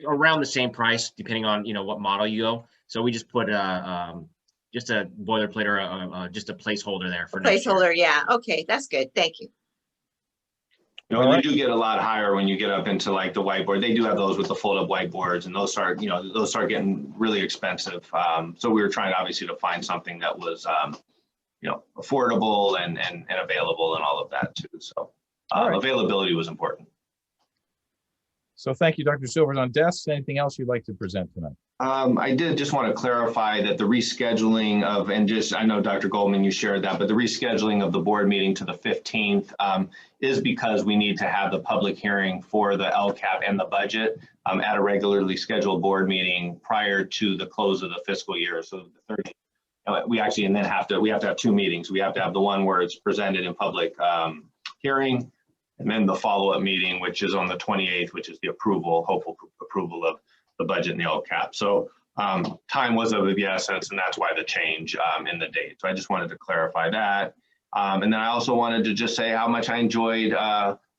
around the same price depending on what model you go. So we just put just a boilerplate or just a placeholder there for next year. Placeholder, yeah. Okay, that's good. Thank you. You do get a lot higher when you get up into like the whiteboard. They do have those with the fold-up whiteboards, and those start getting really expensive. So we were trying obviously to find something that was affordable and available and all of that too. So availability was important. So thank you, Dr. Silvers. On desks, anything else you'd like to present tonight? I did just want to clarify that the rescheduling of, I know Dr. Goldman, you shared that, but the rescheduling of the board meeting to the 15th is because we need to have the public hearing for the LCAP and the budget at a regularly scheduled board meeting prior to the close of the fiscal year. So the 30th, we have to have two meetings. We have to have the one where it's presented in public hearing, and then the follow-up meeting, which is on the 28th, which is the hopeful approval of the budget and the LCAP. So time was of the essence, and that's why the change in the date. So I just wanted to clarify that. And then I also wanted to just say how much I enjoyed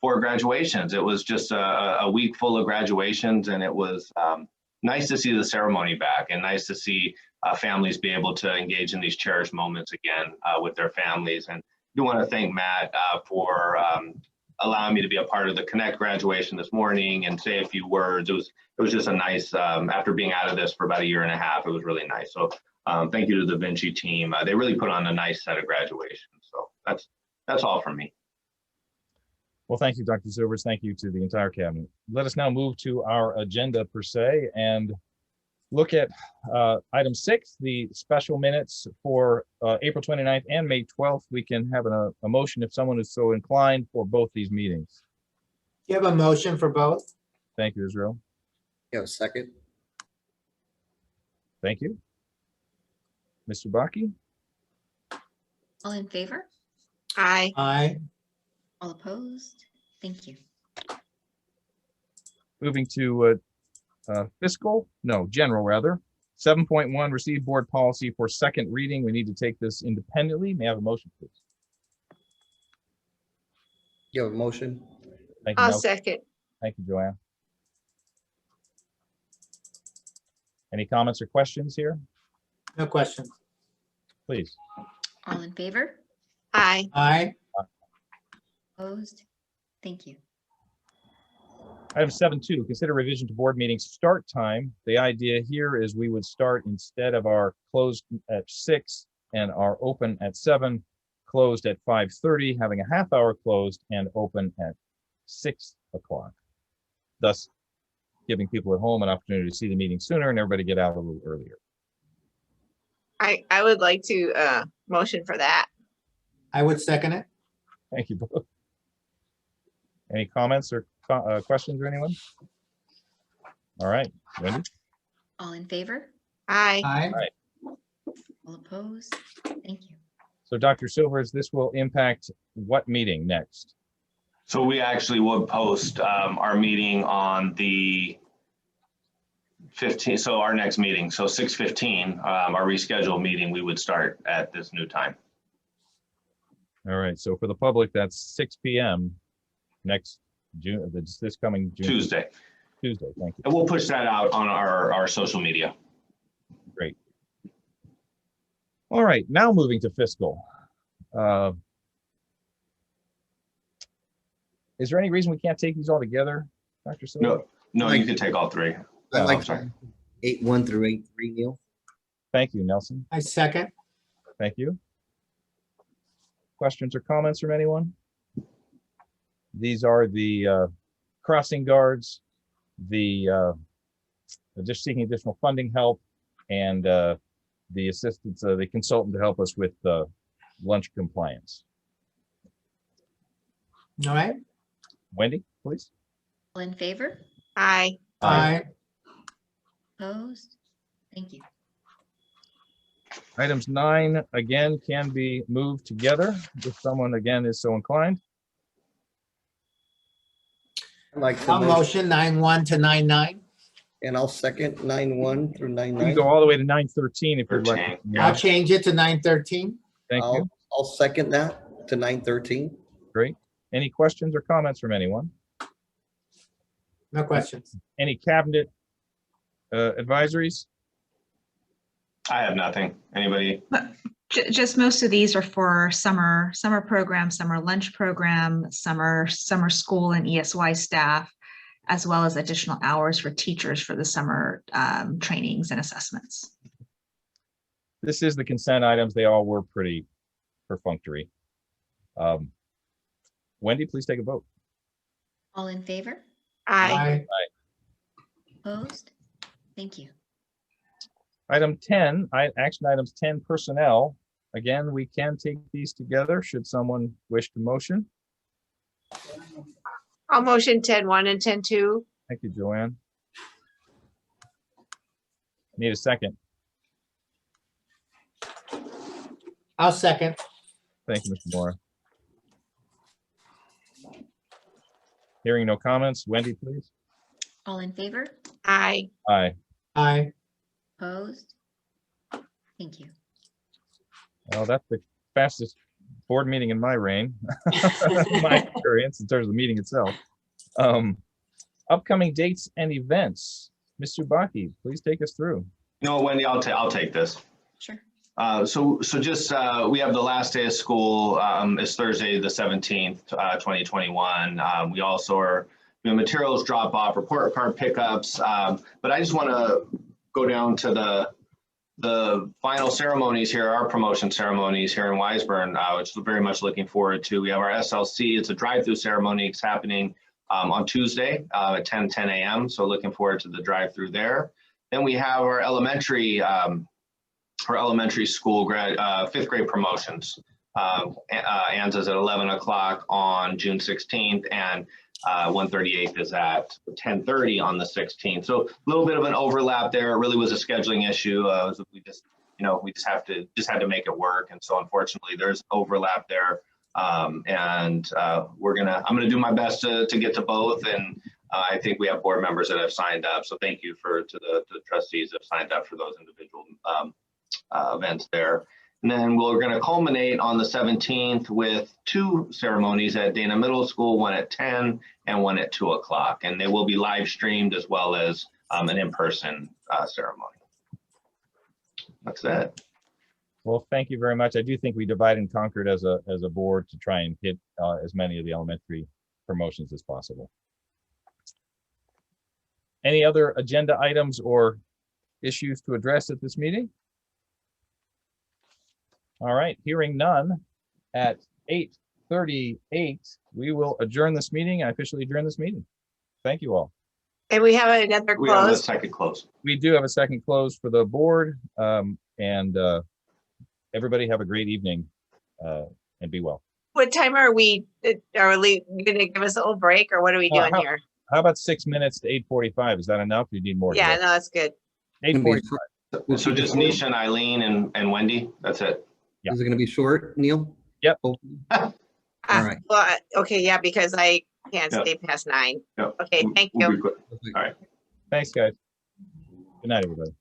4 graduations. It was just a week full of graduations, and it was nice to see the ceremony back and nice to see families be able to engage in these cherished moments again with their families. And I do want to thank Matt for allowing me to be a part of the Connect graduation this morning and say a few words. It was just a nice, after being out of this for about a year and a half, it was really nice. So thank you to the Vinci team. They really put on a nice set of graduations. So that's all from me. Well, thank you, Dr. Silvers. Thank you to the entire cabinet. Let us now move to our agenda per se and look at item 6, the special minutes for April 29th and May 12th. We can have a motion if someone is so inclined for both these meetings. You have a motion for both? Thank you, Israel. You have a second? Thank you. Mr. Baki? All in favor? Aye. Aye. All opposed? Thank you. Moving to general rather. 7.1, receive board policy for second reading. We need to take this independently. May I have a motion, please? You have a motion? Thank you, I'll Nelson. second. Thank you, Joanne. Any comments or questions here? No questions. Please. All in favor? Aye. Aye. Opposed? Thank you. Item 7.2, consider revision to board meeting start time. The idea here is we would start instead of our closed at 6 and our open at 7, closed at 5:30, having a half hour closed and open at 6 o'clock. Thus giving people at home an opportunity to see the meeting sooner and everybody get out a little earlier. I would like to motion for that. I would second it. Thank you both. Any comments or questions or anyone? All right, Wendy? All in favor? Aye. Aye. All opposed? Thank you. So Dr. Silvers, this will impact what meeting next? So we actually would post our meeting on the 15th. So our next meeting, so 6:15, our rescheduled meeting, we would start at this new time. All right, so for the public, that's 6 p.m. next June, this coming June. Tuesday. Tuesday, thank you. And we'll push that out on our social media. Great. All right, now moving to fiscal. Is there any reason we can't take these all together, Dr. Silver? No, you can take all 3. I like I'm sorry. 8.1 through 8.3, Neil. Thank you, Nelson. I second. Thank you. Questions or comments from anyone? These are the crossing guards, the just seeking additional funding help, and the assistance, the consultant to help us with lunch compliance. All right. Wendy, please. All in favor? Aye. Aye. Opposed? Thank you. Items 9, again, can be moved together if someone, again, is so inclined. I'd like to I'll motion 9-1 to 9-9. and I'll second 9-1 through You can 9-9. go all the way to 9:13 if you'd like. 13, Yeah, I'll change it to 9-13. thank you. I'll second that to 9-13. Great. Any questions or comments from anyone? No questions. Any cabinet advisories? I have nothing. Anybody? Just most of these are for summer program, summer lunch program, summer school and ESY staff, as well as additional hours for teachers for the summer trainings and assessments. This is the consent items. They all were pretty perfunctory. Wendy, please take a vote. All in favor? Aye. Opposed? Thank you. Item 10, action items 10, personnel. Again, we can take these together should someone wish to motion. I'll motion 10-1 and 10-2. Thank you, Joanne. Need a second. I'll second. Thank you, Mr. Mora. Hearing no comments, Wendy, please. All in favor? Aye. Aye. Aye. Opposed? Thank you. Well, that's the fastest board meeting in my reign, my experience in terms of the meeting itself. Upcoming dates and events. Ms. Subaki, please take us through. No, Wendy, I'll take this. Sure. So just, we have the last day of school is Thursday, the 17th, 2021. We also are doing materials drop off, report card pickups. But I just want to go down to the final ceremonies here, our promotion ceremonies here in Wiseburn, which we're very much looking forward to. We have our SLC. It's a drive-through ceremony. It's happening on Tuesday at 10 a.m. So looking forward to the drive-through there. Then we have our elementary school fifth grade promotions. Anza's at 11 o'clock on June 16th, and 138th is at 10:30 on the 16th. So a little bit of an overlap there. It really was a scheduling issue. We just had to make it work, and so unfortunately there's overlap there. I'm gonna do my best to get to both, and I think we have board members that have signed up. So thank you to the trustees that have signed up for those individual events there. And then we're going to culminate on the 17th with 2 ceremonies at Dana Middle School, one at 10 and one at 2 o'clock. And they will be live streamed as well as an in-person ceremony. That's it. Well, thank you very much. I do think we divide and conquered as a board to try and hit as many of the elementary promotions as possible. Any other agenda items or issues to address at this meeting? All right, hearing none, at 8:38, we will adjourn this meeting. I officially adjourn this meeting. Thank you all. And we have another We have a close. second close. We do have a second close for the board, and everybody have a great evening and be well. What time are we going to give us a little break, or what are we doing here? How about 6 minutes to 8:45? Is that enough? You need more? Yeah, no, that's good. 8:45. So just Nisha and Eileen and Wendy, that's it. Yeah. Is it going to be short, Neil? Yep. All right. Well, okay, yeah, because I can't stay past 9. Yep. Okay, thank We'll you. be quick. All right. Thanks, guys. Good night, everybody.